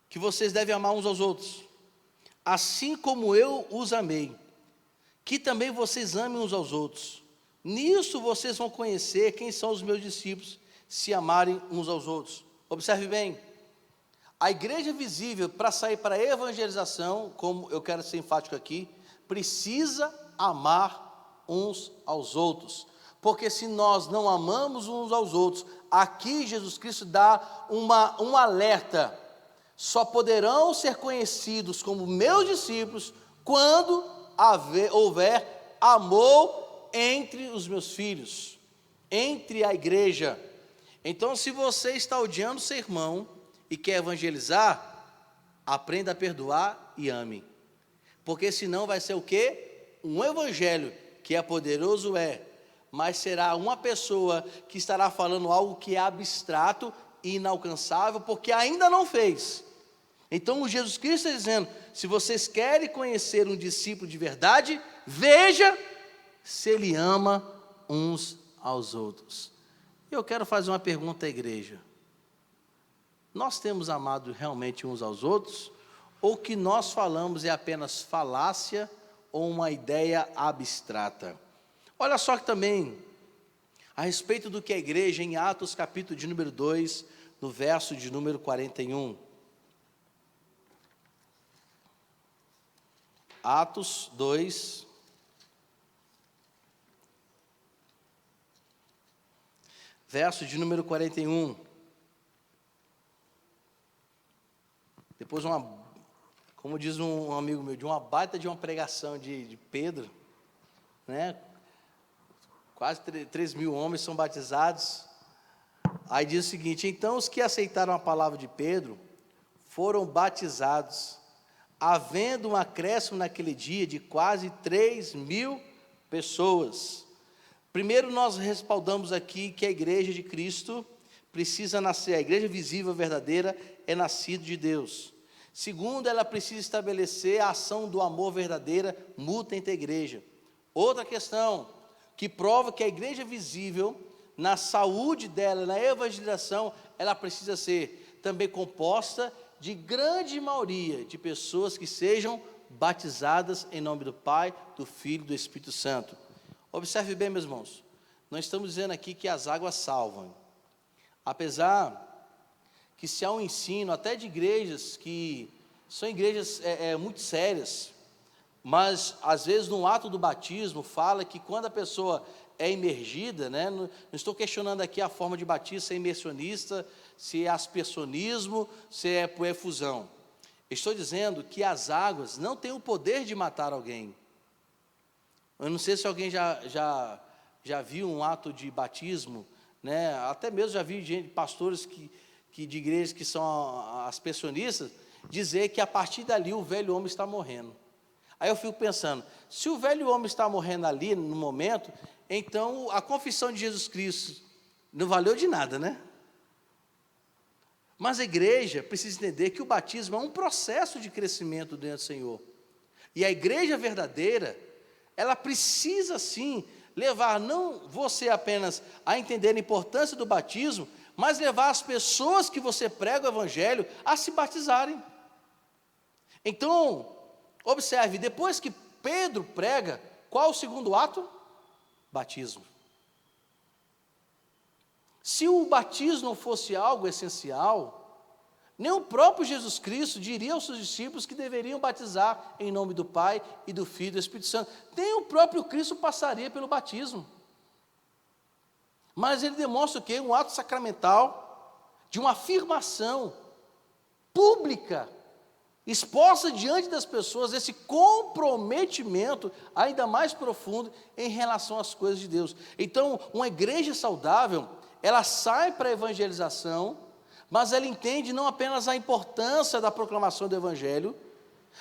que vocês devem amar uns aos outros, assim como eu os amei, que também vocês amem uns aos outros. Nisso vocês vão conhecer quem são os meus discípulos, se amarem uns aos outros. Observe bem, a igreja visível, para sair para a evangelização, como eu quero ser enfático aqui, precisa amar uns aos outros. Porque se nós não amamos uns aos outros, aqui Jesus Cristo dá um alerta: só poderão ser conhecidos como meus discípulos quando houver amor entre os meus filhos, entre a igreja. Então, se você está odiando seu irmão e quer evangelizar, aprenda a perdoar e ame, porque senão vai ser o quê? Um evangelho que é poderoso, mas será uma pessoa que estará falando algo que é abstrato e inalcançável, porque ainda não fez. Então Jesus Cristo está dizendo: se vocês querem conhecer um discípulo de verdade, veja se ele ama uns aos outros. Eu quero fazer uma pergunta à igreja: nós temos amado realmente uns aos outros? Ou o que nós falamos é apenas falácia ou uma ideia abstrata? Olha só que também, a respeito do que a igreja, em Atos capítulo de número 2, no verso de número 41. Atos 2, verso de número 41. Depois, como diz um amigo meu, de uma baita de uma pregação de Pedro, né? Quase 3.000 homens são batizados. Aí diz o seguinte: então os que aceitaram a palavra de Pedro foram batizados, havendo um acréscimo naquele dia de quase 3.000 pessoas. Primeiro, nós respaldamos aqui que a igreja de Cristo precisa nascer, a igreja visível verdadeira é nascida de Deus. Segundo, ela precisa estabelecer a ação do amor verdadeira mútua entre a igreja. Outra questão que prova que a igreja visível, na saúde dela, na evangelização, ela precisa ser também composta de grande maioria de pessoas que sejam batizadas em nome do Pai, do Filho e do Espírito Santo. Observe bem, meus irmãos, nós estamos dizendo aqui que as águas salvam. Apesar que se há um ensino até de igrejas que são igrejas muito sérias, mas às vezes no ato do batismo fala que quando a pessoa é imergida, né, não estou questionando aqui a forma de batismo, se é imersionista, se é aspersonismo, se é por efusão. Estou dizendo que as águas não têm o poder de matar alguém. Eu não sei se alguém já viu um ato de batismo, né? Até mesmo já vi pastores de igrejas que são aspersionistas, dizer que a partir dali o velho homem está morrendo. Aí eu fico pensando, se o velho homem está morrendo ali no momento, então a confissão de Jesus Cristo não valeu de nada, né? Mas a igreja precisa entender que o batismo é um processo de crescimento dentro do Senhor. E a igreja verdadeira, ela precisa sim levar não você apenas a entender a importância do batismo, mas levar as pessoas que você prega o evangelho a se batizarem. Então, observe, depois que Pedro prega, qual o segundo ato? Batismo. Se o batismo não fosse algo essencial, nem o próprio Jesus Cristo diria aos seus discípulos que deveriam batizar em nome do Pai e do Filho e do Espírito Santo. Nem o próprio Cristo passaria pelo batismo. Mas ele demonstra o quê? Um ato sacramental de uma afirmação pública, exposta diante das pessoas, esse comprometimento ainda mais profundo em relação às coisas de Deus. Então, uma igreja saudável, ela sai para a evangelização, mas ela entende não apenas a importância da proclamação do evangelho,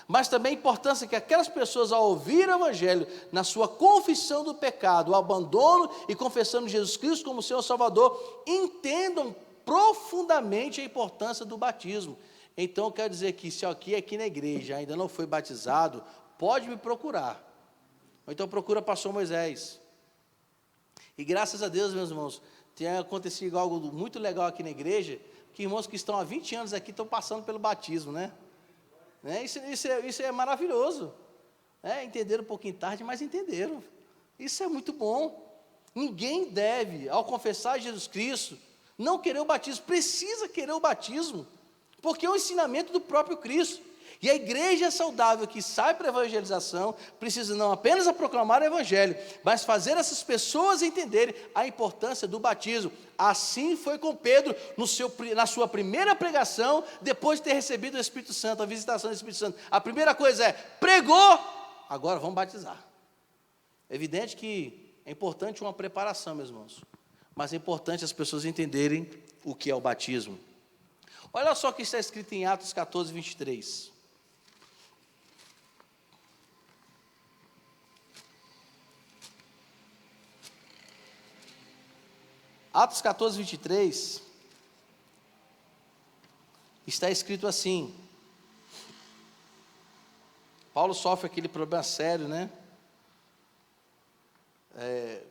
mas também a importância que aquelas pessoas, ao ouvir o evangelho, na sua confissão do pecado, o abandono e confessando Jesus Cristo como Senhor Salvador, entendam profundamente a importância do batismo. Então, eu quero dizer que se aqui na igreja ainda não foi batizado, pode me procurar. Ou então procura o pastor Moisés. E graças a Deus, meus irmãos, tem acontecido algo muito legal aqui na igreja, que irmãos que estão há 20 anos aqui estão passando pelo batismo, né? Isso é maravilhoso. Entenderam um pouquinho tarde, mas entenderam. Isso é muito bom. Ninguém deve, ao confessar Jesus Cristo, não querer o batismo, precisa querer o batismo, porque é um ensinamento do próprio Cristo. E a igreja saudável que sai para a evangelização precisa não apenas proclamar o evangelho, mas fazer essas pessoas entenderem a importância do batismo. Assim foi com Pedro na sua primeira pregação, depois de ter recebido o Espírito Santo, a visitação do Espírito Santo. A primeira coisa é, pregou, agora vamos batizar. É evidente que é importante uma preparação, meus irmãos, mas é importante as pessoas entenderem o que é o batismo. Olha só o que está escrito em Atos 14, 23. Atos 14, 23, está escrito assim, Paulo sofre aquele problema sério, né?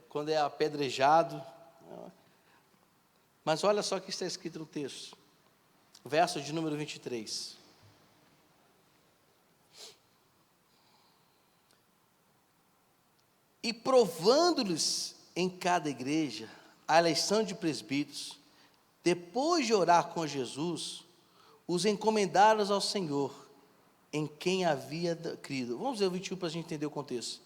Quando é apedrejado, mas olha só o que está escrito no texto, verso de número 23. E provando-lhes em cada igreja a eleição de presbíteros, depois de orar com Jesus, os encomendaram ao Senhor, em quem havia crido. Vamos ver o 21 para a gente entender o contexto.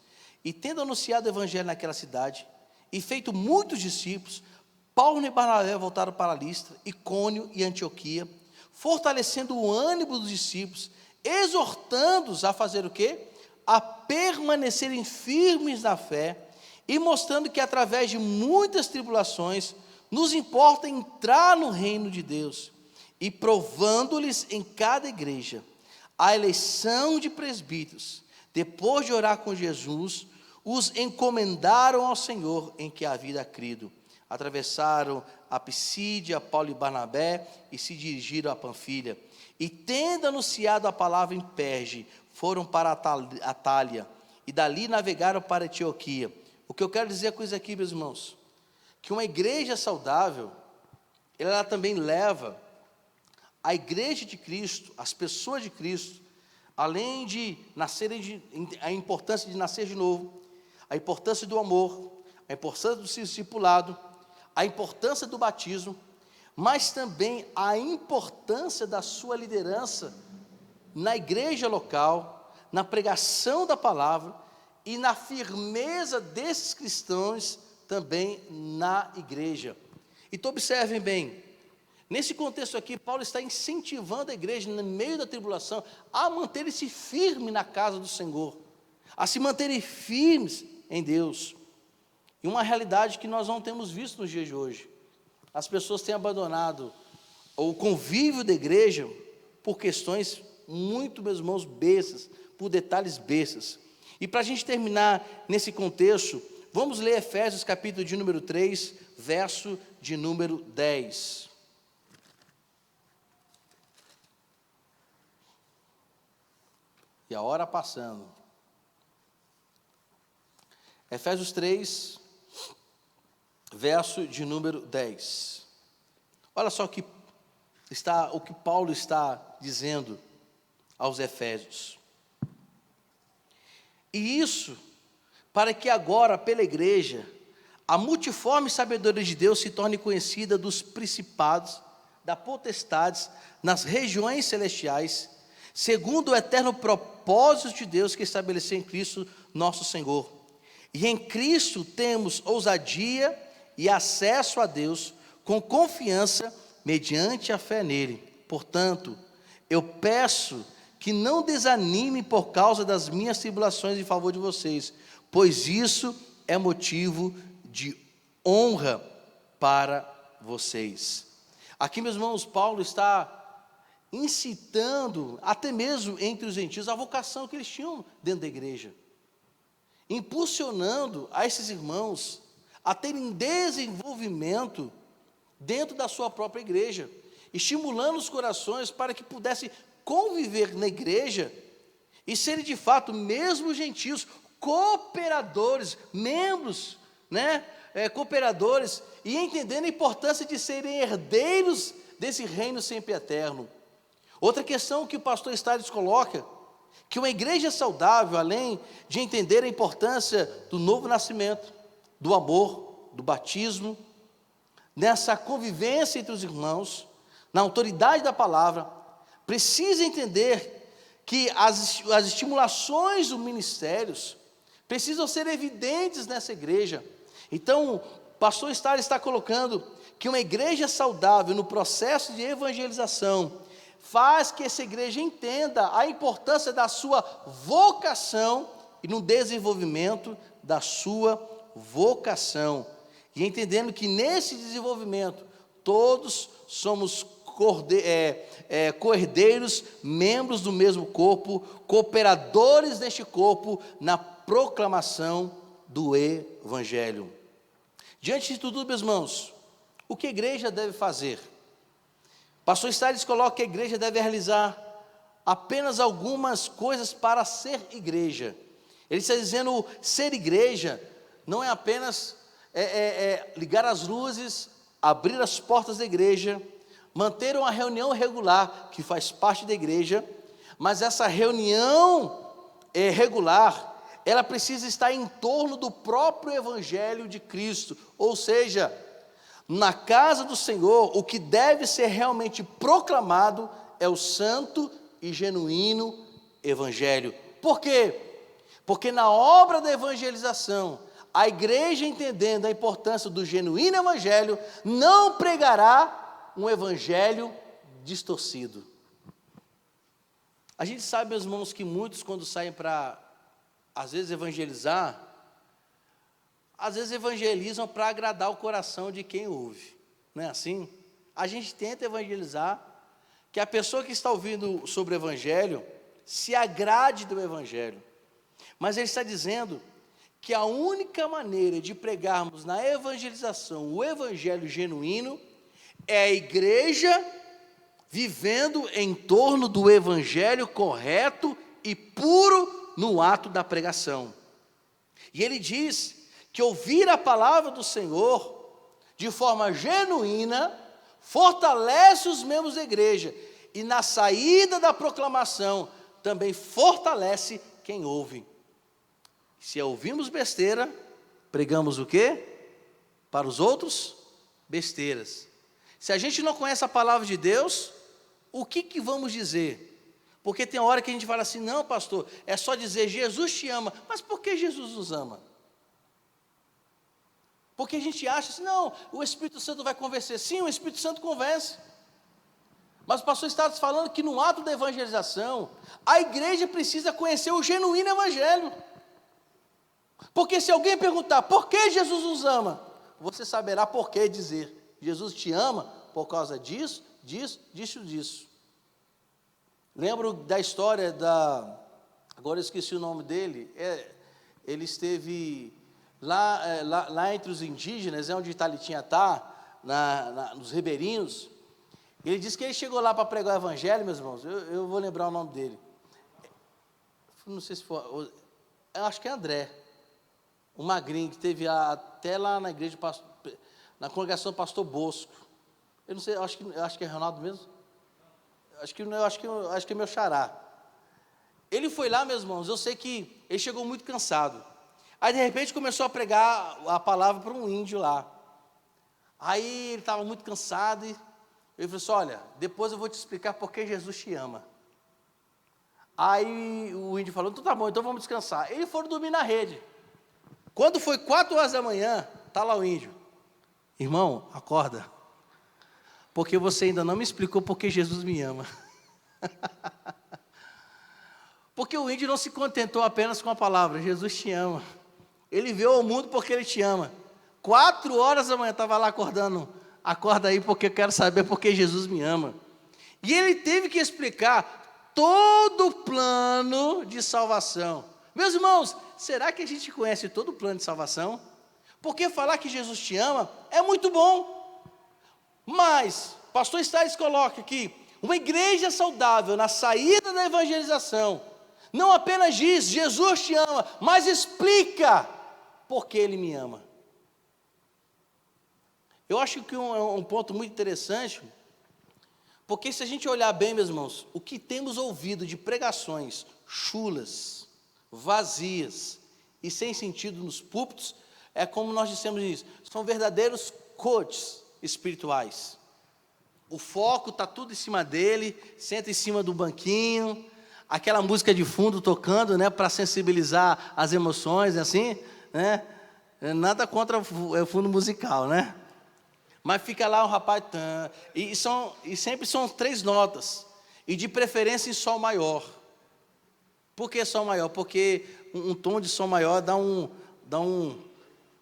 E tendo anunciado o evangelho naquela cidade, e feito muitos discípulos, Paulo e Barnabé voltaram para Listra, Icônio e Antioquia, fortalecendo o ânimo dos discípulos, exortando-os a fazer o quê? A permanecerem firmes na fé, e mostrando que através de muitas tribulações, nos importa entrar no reino de Deus, e provando-lhes em cada igreja a eleição de presbíteros. Depois de orar com Jesus, os encomendaram ao Senhor em que havia crido. Atravessaram a Pisídia, Paulo e Barnabé, e se dirigiram a Panfilha. E tendo anunciado a palavra em Perge, foram para Atália, e dali navegaram para Antioquia. O que eu quero dizer com isso aqui, meus irmãos, que uma igreja saudável, ela também leva a igreja de Cristo, as pessoas de Cristo, além de nascerem, a importância de nascer de novo, a importância do amor, a importância do discipulado, a importância do batismo, mas também a importância da sua liderança na igreja local, na pregação da palavra e na firmeza desses cristãos também na igreja. Então observem bem, nesse contexto aqui, Paulo está incentivando a igreja, no meio da tribulação, a manter-se firme na casa do Senhor, a se manterem firmes em Deus. E uma realidade que nós não temos visto nos dias de hoje, as pessoas têm abandonado o convívio da igreja por questões muito, meus irmãos, bestas, por detalhes bestas. E para a gente terminar nesse contexto, vamos ler Efésios capítulo de número 3, verso de número 10. E a hora passando. Efésios 3, verso de número 10. Olha só o que Paulo está dizendo aos Efésios. E isso, para que agora, pela igreja, a multiforme sabedoria de Deus se torne conhecida dos principados, das potestades, nas regiões celestiais, segundo o eterno propósito de Deus que estabeleceu em Cristo nosso Senhor. E em Cristo temos ousadia e acesso a Deus com confiança mediante a fé nele. Portanto, eu peço que não desanimem por causa das minhas tribulações em favor de vocês, pois isso é motivo de honra para vocês. Aqui, meus irmãos, Paulo está incitando, até mesmo entre os gentios, a vocação que eles tinham dentro da igreja, impulsionando a esses irmãos a terem desenvolvimento dentro da sua própria igreja, estimulando os corações para que pudessem conviver na igreja e serem de fato, mesmo gentios, cooperadores, membros, cooperadores, e entendendo a importância de serem herdeiros desse reino sempre eterno. Outra questão que o pastor Stades coloca, que uma igreja saudável, além de entender a importância do novo nascimento, do amor, do batismo, nessa convivência entre os irmãos, na autoridade da palavra, precisa entender que as estimulações dos ministérios precisam ser evidentes nessa igreja. Então, o pastor está colocando que uma igreja saudável no processo de evangelização faz que essa igreja entenda a importância da sua vocação e no desenvolvimento da sua vocação. E entendendo que nesse desenvolvimento todos somos co-herdeiros, membros do mesmo corpo, cooperadores deste corpo na proclamação do Evangelho. Diante de tudo, meus irmãos, o que a igreja deve fazer? O pastor Stades coloca que a igreja deve realizar apenas algumas coisas para ser igreja. Ele está dizendo, ser igreja não é apenas ligar as luzes, abrir as portas da igreja, manter uma reunião regular, que faz parte da igreja, mas essa reunião regular, ela precisa estar em torno do próprio Evangelho de Cristo, ou seja, na casa do Senhor, o que deve ser realmente proclamado é o santo e genuíno Evangelho. Por quê? Porque na obra da evangelização, a igreja, entendendo a importância do genuíno evangelho, não pregará um evangelho distorcido. A gente sabe, meus irmãos, que muitos, quando saem para, às vezes, evangelizar, às vezes evangelizam para agradar o coração de quem ouve. Não é assim? A gente tenta evangelizar, que a pessoa que está ouvindo sobre o evangelho se agrade do evangelho. Mas ele está dizendo que a única maneira de pregarmos na evangelização o evangelho genuíno é a igreja vivendo em torno do evangelho correto e puro no ato da pregação. E ele diz que ouvir a palavra do Senhor de forma genuína fortalece os membros da igreja, e na saída da proclamação também fortalece quem ouve. Se ouvimos besteira, pregamos o quê? Para os outros, besteiras. Se a gente não conhece a palavra de Deus, o que vamos dizer? Porque tem hora que a gente fala assim, não, pastor, é só dizer Jesus te ama. Mas por que Jesus nos ama? Porque a gente acha assim, não, o Espírito Santo vai convencer. Sim, o Espírito Santo convence. Mas o pastor está falando que no ato da evangelização, a igreja precisa conhecer o genuíno evangelho. Porque se alguém perguntar, por que Jesus nos ama? Você saberá por que dizer, Jesus te ama por causa disso, disso. Lembro da história agora eu esqueci o nome dele, ele esteve lá entre os indígenas, onde Italitinha está, nos ribeirinhos. Ele disse que ele chegou lá para pregar o evangelho, meus irmãos, eu vou lembrar o nome dele, não sei se foi, eu acho que é André, um magrinho que esteve até lá na igreja, na congregação do pastor Bosco, eu não sei, eu acho que é Ronaldo mesmo, acho que é meu xará. Ele foi lá, meus irmãos, eu sei que ele chegou muito cansado, aí de repente começou a pregar a palavra para um índio lá, aí ele estava muito cansado, e ele falou assim, olha, depois eu vou te explicar por que Jesus te ama. Aí o índio falou, então tá bom, então vamos descansar. Eles foram dormir na rede. Quando foi 4 horas da manhã, está lá o índio. Irmão, acorda. Porque você ainda não me explicou por que Jesus me ama. Porque o índio não se contentou apenas com a palavra, Jesus te ama. Ele veio ao mundo porque ele te ama. 4 horas da manhã, estava lá acordando. Acorda aí porque eu quero saber por que Jesus me ama. E ele teve que explicar todo o plano de salvação. Meus irmãos, será que a gente conhece todo o plano de salvação? Porque falar que Jesus te ama é muito bom. Mas, o pastor Stiles coloca aqui, uma igreja saudável na saída da evangelização, não apenas diz, Jesus te ama, mas explica por que Ele me ama. Eu acho que é um ponto muito interessante, porque se a gente olhar bem, meus irmãos, o que temos ouvido de pregações chulas, vazias e sem sentido nos púlpitos, é como nós dissemos isso, são verdadeiros coaches espirituais. O foco está tudo em cima dele, senta em cima do banquinho, aquela música de fundo tocando, né, para sensibilizar as emoções, assim, né? Nada contra o fundo musical, né? Mas fica lá o rapaz, e sempre são 3 notas, e de preferência em sol maior. Por que sol maior? Porque um tom de sol maior dá um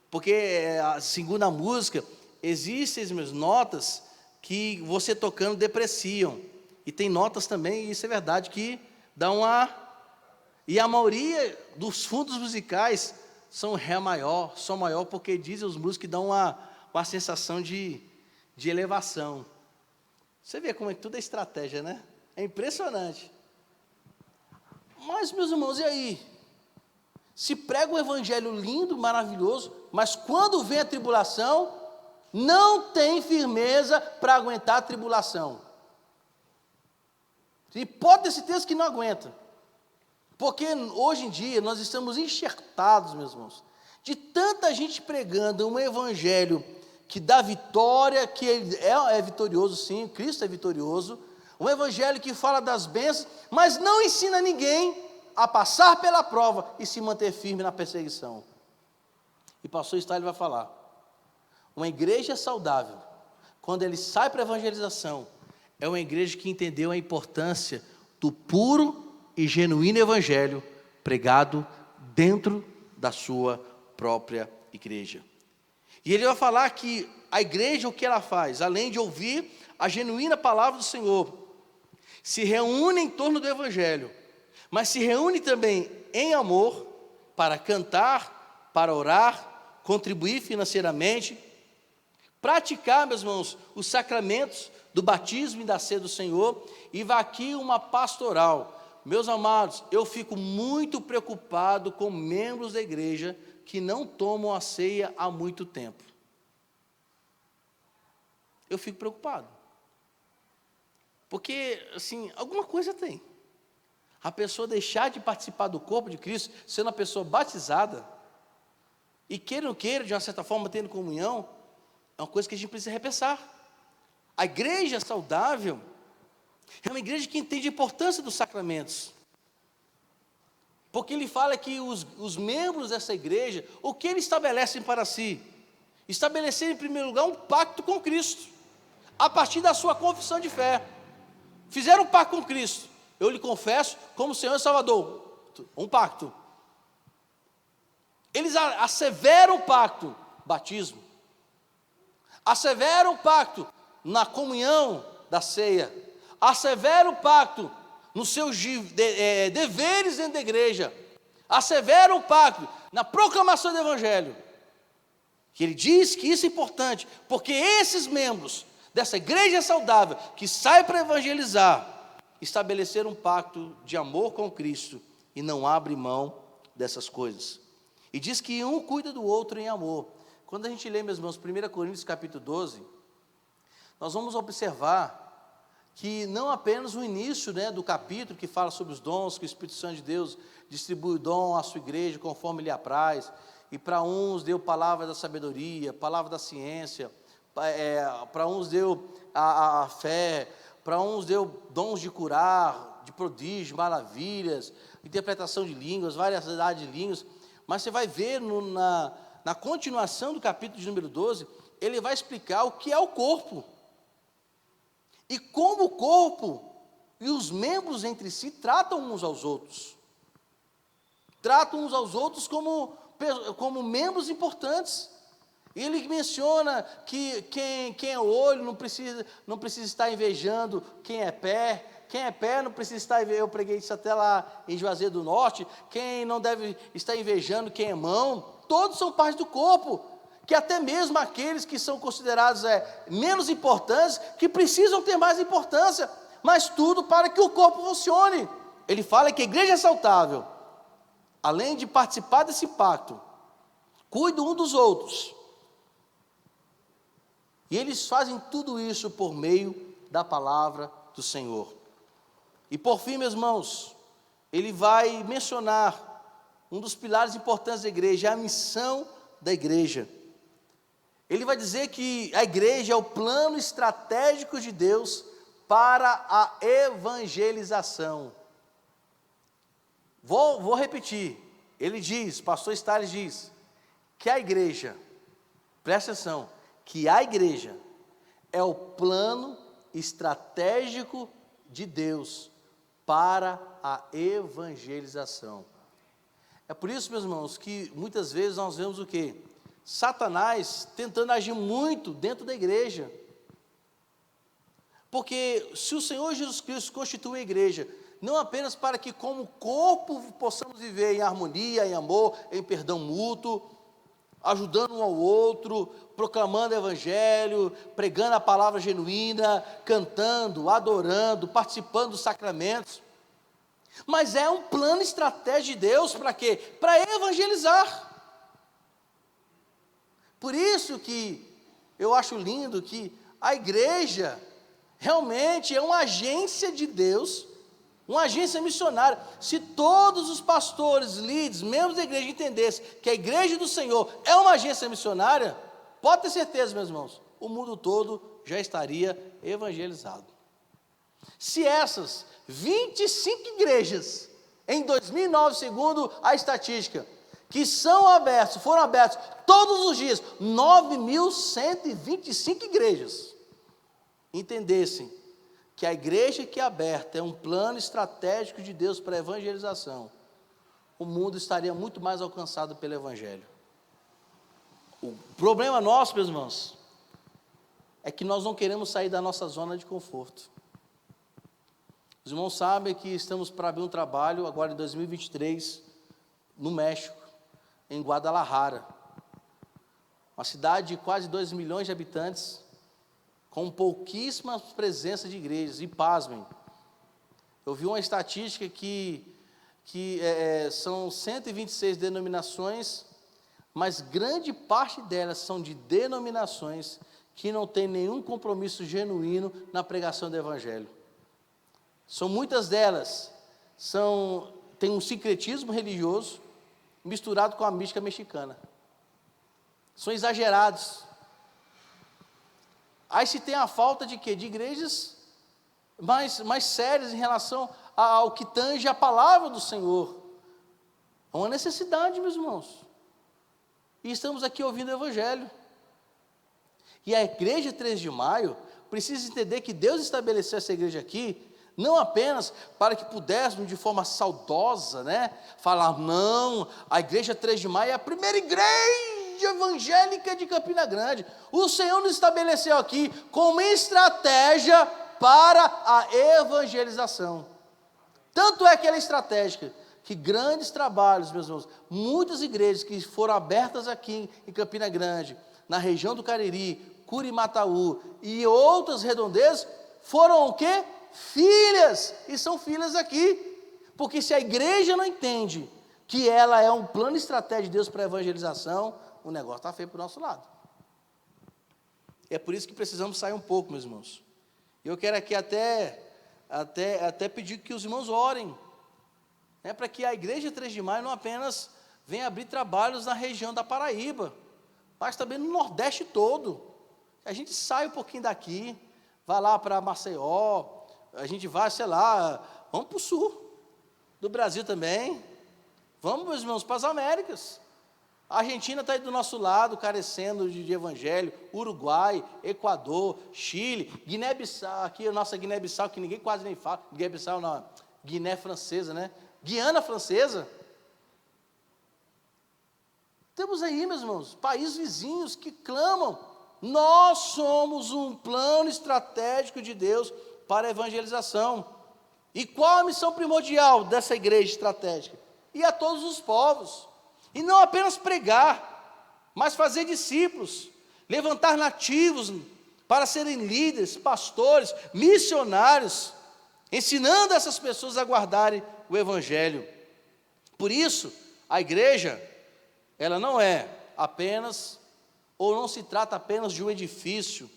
porque segundo a música, existem as notas que você tocando depreciam, e tem notas também, e isso é verdade, que dão e a maioria dos fundos musicais são Ré maior, Sol maior, porque dizem os músicos que dão uma sensação de elevação. Você vê como é que tudo é estratégia, né? É impressionante. Mas, meus irmãos, e aí? Se prega um evangelho lindo, maravilhoso, mas quando vem a tribulação, não tem firmeza para aguentar a tribulação. E pode ter certeza que não aguenta. Porque hoje em dia nós estamos enxertados, meus irmãos, de tanta gente pregando um evangelho que dá vitória, que é vitorioso sim, Cristo é vitorioso, um evangelho que fala das bênçãos, mas não ensina ninguém a passar pela prova e se manter firme na perseguição. e pastor Stalin vai falar. Uma igreja saudável, quando ele sai para a evangelização, é uma igreja que entendeu a importância do puro e genuíno evangelho pregado dentro da sua própria igreja. E ele vai falar que a igreja, o que ela faz? Além de ouvir a genuína palavra do Senhor, se reúne em torno do evangelho, mas se reúne também em amor, para cantar, para orar, contribuir financeiramente, praticar, meus irmãos, os sacramentos do batismo e da ceia do Senhor, e vai aqui uma pastoral. Meus amados, eu fico muito preocupado com membros da igreja que não tomam a ceia há muito tempo. Eu fico preocupado. Porque, assim, alguma coisa tem. A pessoa deixar de participar do corpo de Cristo, sendo uma pessoa batizada, e queira ou não queira, de uma certa forma, tendo comunhão, é uma coisa que a gente precisa repensar. A igreja saudável é uma igreja que entende a importância dos sacramentos. Porque ele fala que os membros dessa igreja, o que eles estabelecem para si? Estabelecer, em primeiro lugar, um pacto com Cristo, a partir da sua confissão de fé. Fizeram um pacto com Cristo. Eu lhe confesso como Senhor e Salvador. Um pacto. Eles asseveram o pacto, batismo. Asseveram o pacto na comunhão da ceia. Asseveram o pacto nos seus deveres dentro da igreja. Asseveram o pacto na proclamação do evangelho. Que ele diz que isso é importante, porque esses membros dessa igreja saudável, que sai para evangelizar, estabeleceram um pacto de amor com Cristo, e não abre mão dessas coisas. E diz que um cuida do outro em amor. Quando a gente lê, meus irmãos, 1 Coríntios capítulo 12, nós vamos observar que não apenas o início, do capítulo, que fala sobre os dons, que o Espírito Santo de Deus distribui o dom à sua igreja, conforme lhe apraz, e para uns deu palavra da sabedoria, palavra da ciência, para uns deu a fé, para uns deu dons de curar, de prodígio, maravilhas, interpretação de línguas, variedade de línguas. Mas você vai ver na continuação do capítulo de número 12, ele vai explicar o que é o corpo. E como o corpo e os membros entre si tratam uns aos outros. Tratam uns aos outros como membros importantes. Ele menciona que quem é olho não precisa estar invejando quem é pé não precisa estar, eu preguei isso até lá em Juazeiro do Norte, quem não deve estar invejando quem é mão, todos são parte do corpo, que até mesmo aqueles que são considerados menos importantes, que precisam ter mais importância, mas tudo para que o corpo funcione. Ele fala que a igreja é saudável, além de participar desse pacto, cuida um dos outros, e eles fazem tudo isso por meio da palavra do Senhor. E por fim, meus irmãos, ele vai mencionar um dos pilares importantes da igreja, a missão da igreja. Ele vai dizer que a igreja é o plano estratégico de Deus para a evangelização. Vou repetir. Ele diz, pastor Stalin diz, que a igreja, presta atenção, que a igreja é o plano estratégico de Deus para a evangelização. É por isso, meus irmãos, que muitas vezes nós vemos o quê? Satanás tentando agir muito dentro da igreja. Porque se o Senhor Jesus Cristo constitui a igreja, não apenas para que como corpo possamos viver em harmonia, em amor, em perdão mútuo, ajudando um ao outro, proclamando o evangelho, pregando a palavra genuína, cantando, adorando, participando dos sacramentos. Mas é um plano estratégico de Deus para quê? Para evangelizar. Por isso que eu acho lindo que a igreja realmente é uma agência de Deus, uma agência missionária. Se todos os pastores, líderes, membros da igreja entendessem que a igreja do Senhor é uma agência missionária, pode ter certeza, meus irmãos, o mundo todo já estaria evangelizado. Se essas 25 igrejas, em 2009, segundo a estatística, que são abertos, foram abertos todos os dias, 9.125 igrejas, entendessem que a igreja que é aberta é um plano estratégico de Deus para a evangelização, o mundo estaria muito mais alcançado pelo Evangelho. O problema nosso, meus irmãos, é que nós não queremos sair da nossa zona de conforto. Os irmãos sabem que estamos para abrir um trabalho, agora em 2023, no México, em Guadalajara, uma cidade de quase 2 milhões de habitantes, com pouquíssimas presenças de igrejas, e pasmem, eu vi uma estatística que são 126 denominações, mas grande parte delas são de denominações que não têm nenhum compromisso genuíno na pregação do Evangelho. São muitas delas, tem um sincretismo religioso misturado com a mística mexicana. São exagerados. Aí se tem a falta de quê? De igrejas mais sérias em relação ao que tange a palavra do Senhor. É uma necessidade, meus irmãos. E estamos aqui ouvindo o Evangelho. E a igreja 3 de maio precisa entender que Deus estabeleceu essa igreja aqui, não apenas para que pudéssemos de forma saudosa, falar, não, a igreja 3 de maio é a primeira igreja evangélica de Campina Grande. O Senhor nos estabeleceu aqui como estratégia para a evangelização. Tanto é que ela é estratégica, que grandes trabalhos, meus irmãos, muitas igrejas que foram abertas aqui em Campina Grande, na região do Cariri, Curimataú e outras redondezas, foram o quê? Filhas, e são filhas aqui, porque se a igreja não entende que ela é um plano estratégico de Deus para a evangelização, o negócio está feio para o nosso lado. É por isso que precisamos sair um pouco, meus irmãos. Eu quero aqui até pedir que os irmãos orem, para que a igreja 3 de maio não apenas venha abrir trabalhos na região da Paraíba, mas também no Nordeste todo. A gente sai um pouquinho daqui, vai lá para Maceió, a gente vai, sei lá, vamos para o sul do Brasil também, vamos, meus irmãos, para as Américas. A Argentina está aí do nosso lado, carecendo de evangelho, Uruguai, Equador, Chile, Guiné-Bissau, aqui a nossa Guiné-Bissau, que ninguém quase nem fala, Guiné-Bissau não, Guiné francesa, Guiana francesa. Temos aí, meus irmãos, países vizinhos que clamam, nós somos um plano estratégico de Deus para a evangelização. E qual a missão primordial dessa igreja estratégica? Ir a todos os povos. E não apenas pregar, mas fazer discípulos, levantar nativos para serem líderes, pastores, missionários, ensinando essas pessoas a guardarem o Evangelho. Por isso, a igreja, ela não é apenas, ou não se trata apenas de um edifício,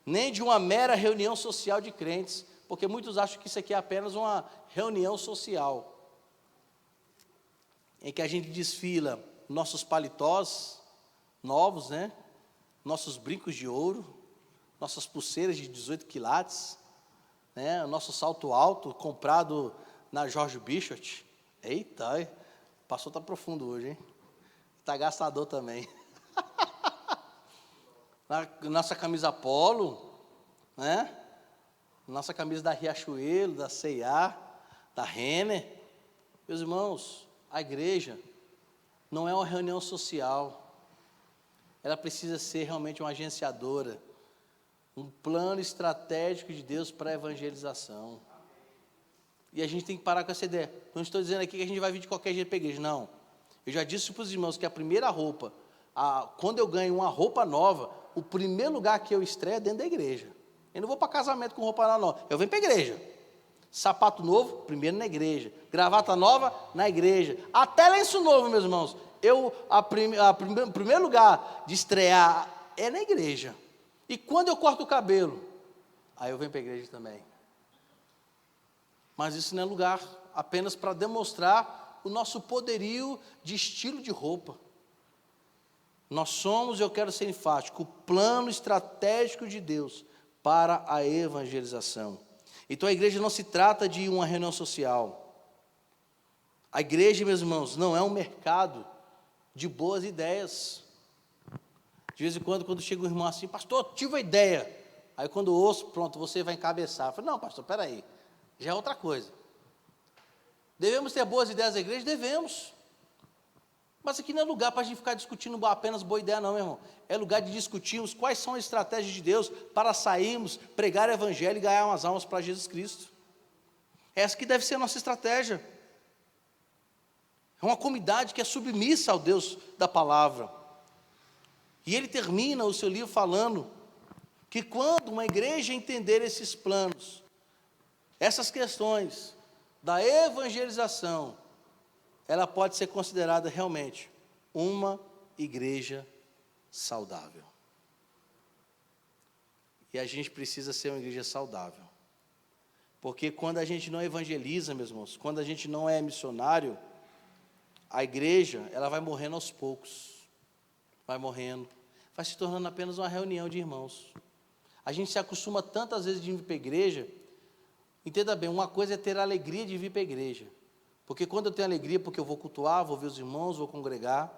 nem de uma mera reunião social de crentes, porque muitos acham que isso aqui é apenas uma reunião social, em que a gente desfila nossos paletós novos, nossos brincos de ouro, nossas pulseiras de 18 quilates, nosso salto alto comprado na Jorge Bishop. Eita, o pastor está profundo hoje, hein? Está gastador também. Nossa camisa polo, nossa camisa da Riachuelo, da C&A, da Renner. Meus irmãos, a igreja não é uma reunião social, ela precisa ser realmente uma agenciadora, um plano estratégico de Deus para a evangelização. E a gente tem que parar com essa ideia. Não estou dizendo aqui que a gente vai vir de qualquer jeito para a igreja, não. Eu já disse para os irmãos que a primeira roupa, quando eu ganho uma roupa nova, o primeiro lugar que eu estreio é dentro da igreja. Eu não vou para casamento com roupa nova, não. Eu venho para a igreja. Sapato novo, primeiro na igreja. Gravata nova, na igreja. Até lenço novo, meus irmãos. O primeiro lugar de estrear é na igreja. E quando eu corto o cabelo, aí eu venho para a igreja também. Mas isso não é lugar apenas para demonstrar o nosso poderio de estilo de roupa. Nós somos, eu quero ser enfático, o plano estratégico de Deus para a evangelização. Então a igreja não se trata de uma reunião social. A igreja, meus irmãos, não é um mercado de boas ideias. De vez em quando chega um irmão assim, pastor, tive uma ideia. Aí quando eu ouço, pronto, você vai encabeçar. Eu falo, não, pastor, peraí, já é outra coisa. Devemos ter boas ideias da igreja? Devemos. Mas aqui não é lugar para a gente ficar discutindo apenas boa ideia, não, meu irmão. É lugar de discutirmos quais são as estratégias de Deus para sairmos, pregar o evangelho e ganhar umas almas para Jesus Cristo. Essa que deve ser a nossa estratégia. É uma comunidade que é submissa ao Deus da palavra. E ele termina o seu livro falando que quando uma igreja entender esses planos, essas questões da evangelização, ela pode ser considerada realmente uma igreja saudável. E a gente precisa ser uma igreja saudável. Porque quando a gente não evangeliza, meus irmãos, quando a gente não é missionário, a igreja, ela vai morrendo aos poucos. Vai morrendo. Vai se tornando apenas uma reunião de irmãos. A gente se acostuma tantas vezes de vir para a igreja. Entenda bem, uma coisa é ter a alegria de vir para a igreja. Porque quando eu tenho alegria, porque eu vou cultuar, vou ver os irmãos, vou congregar.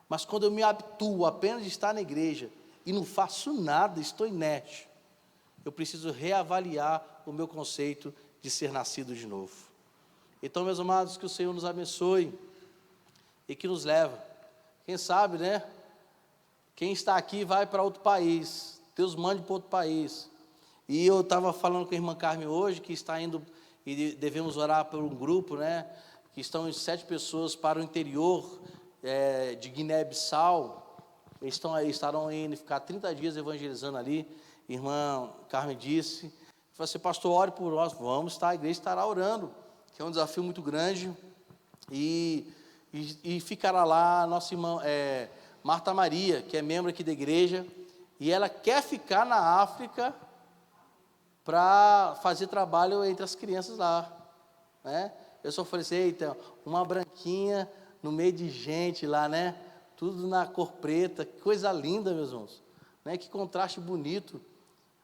Mas quando eu me habituo apenas de estar na igreja e não faço nada, estou inerte, eu preciso reavaliar o meu conceito de ser nascido de novo. Então, meus amados, que o Senhor nos abençoe e que nos leva. Quem sabe, né? Quem está aqui vai para outro país, Deus mande para outro país. E eu estava falando com a irmã Carmen hoje, que está indo, e devemos orar por um grupo, né? Que estão 7 pessoas para o interior de Guiné-Bissau. Eles estarão indo ficar 30 dias evangelizando ali. Irmã Carmen disse, falou assim, pastor, ore por nós. Vamos estar, a igreja estará orando, que é um desafio muito grande. E ficará lá a nossa irmã Marta Maria, que é membro aqui da igreja, e ela quer ficar na África para fazer trabalho entre as crianças lá, né? Eu só falei assim, eita, uma branquinha no meio de gente lá, né? Tudo na cor preta, que coisa linda, meus irmãos, né? Que contraste bonito.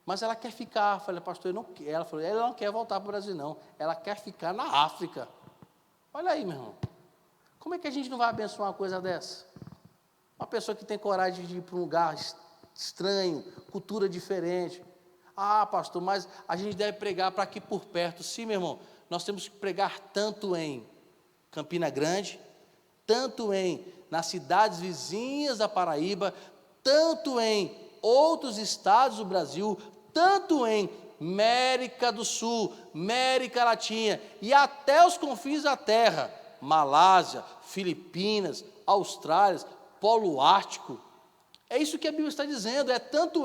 Mas ela quer ficar. Eu falei, pastor, eu não quero. Ela falou, ela não quer voltar para o Brasil, não. Ela quer ficar na África. Olha aí, meu irmão. Como é que a gente não vai abençoar uma coisa dessa? Uma pessoa que tem coragem de ir para um lugar estranho, cultura diferente. Ah, pastor, mas a gente deve pregar para aqui por perto. Sim, meu irmão, nós temos que pregar tanto em Campina Grande, tanto nas cidades vizinhas da Paraíba, tanto em outros estados do Brasil, tanto em América do Sul, América Latina e até os confins da terra, Malásia, Filipinas, Austrália, Polo Ártico. É isso que a Bíblia está dizendo, é tanto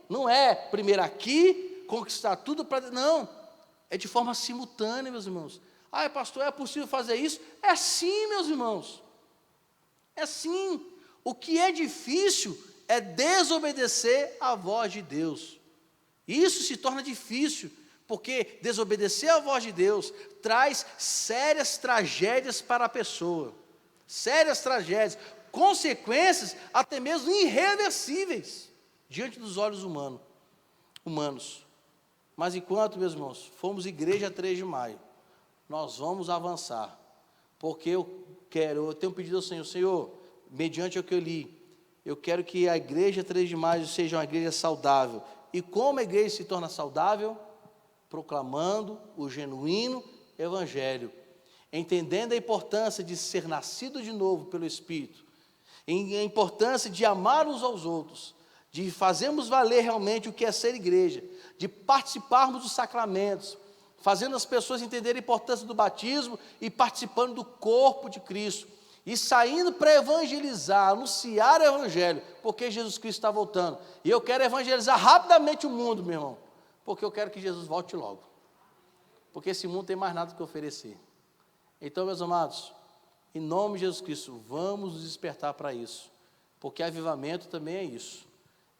não é primeiro aqui, conquistar tudo para... Não, é de forma simultânea, meus irmãos. Ah, pastor, é possível fazer isso? É sim, meus irmãos. É sim. O que é difícil é desobedecer à voz de Deus. Isso se torna difícil, porque desobedecer à voz de Deus traz sérias tragédias para a pessoa. Sérias tragédias, consequências até mesmo irreversíveis diante dos olhos humanos. Mas enquanto, meus irmãos, fomos igreja 3 de maio, nós vamos avançar, porque eu tenho pedido ao Senhor, mediante o que eu li, eu quero que a igreja 3 de maio seja uma igreja saudável. E como a igreja se torna saudável? Proclamando o genuíno evangelho, entendendo a importância de ser nascido de novo pelo Espírito, a importância de amar uns aos outros, de fazermos valer realmente o que é ser igreja, de participarmos dos sacramentos, fazendo as pessoas entenderem a importância do batismo e participando do corpo de Cristo, e saindo para evangelizar, anunciar o evangelho, porque Jesus Cristo está voltando. E eu quero evangelizar rapidamente o mundo, meu irmão, porque eu quero que Jesus volte logo, porque esse mundo não tem mais nada que oferecer. Então, meus amados, em nome de Jesus Cristo, vamos nos despertar para isso, porque avivamento também é isso,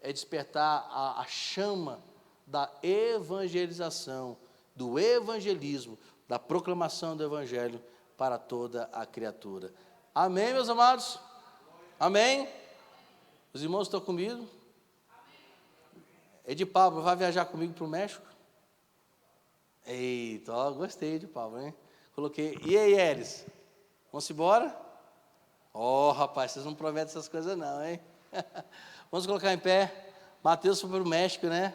é despertar a chama da evangelização, do evangelismo, da proclamação do evangelho para toda a criatura. Amém, meus amados? Amém? Os irmãos estão comigo? Edi Pablo, vai viajar comigo para o México? Eita, ó, gostei de Pablo, hein? Coloquei. E aí, Elis? Vamos embora? Ó, rapaz, vocês não prometem essas coisas não, hein? Vamos colocar em pé. Mateus foi para o México, né?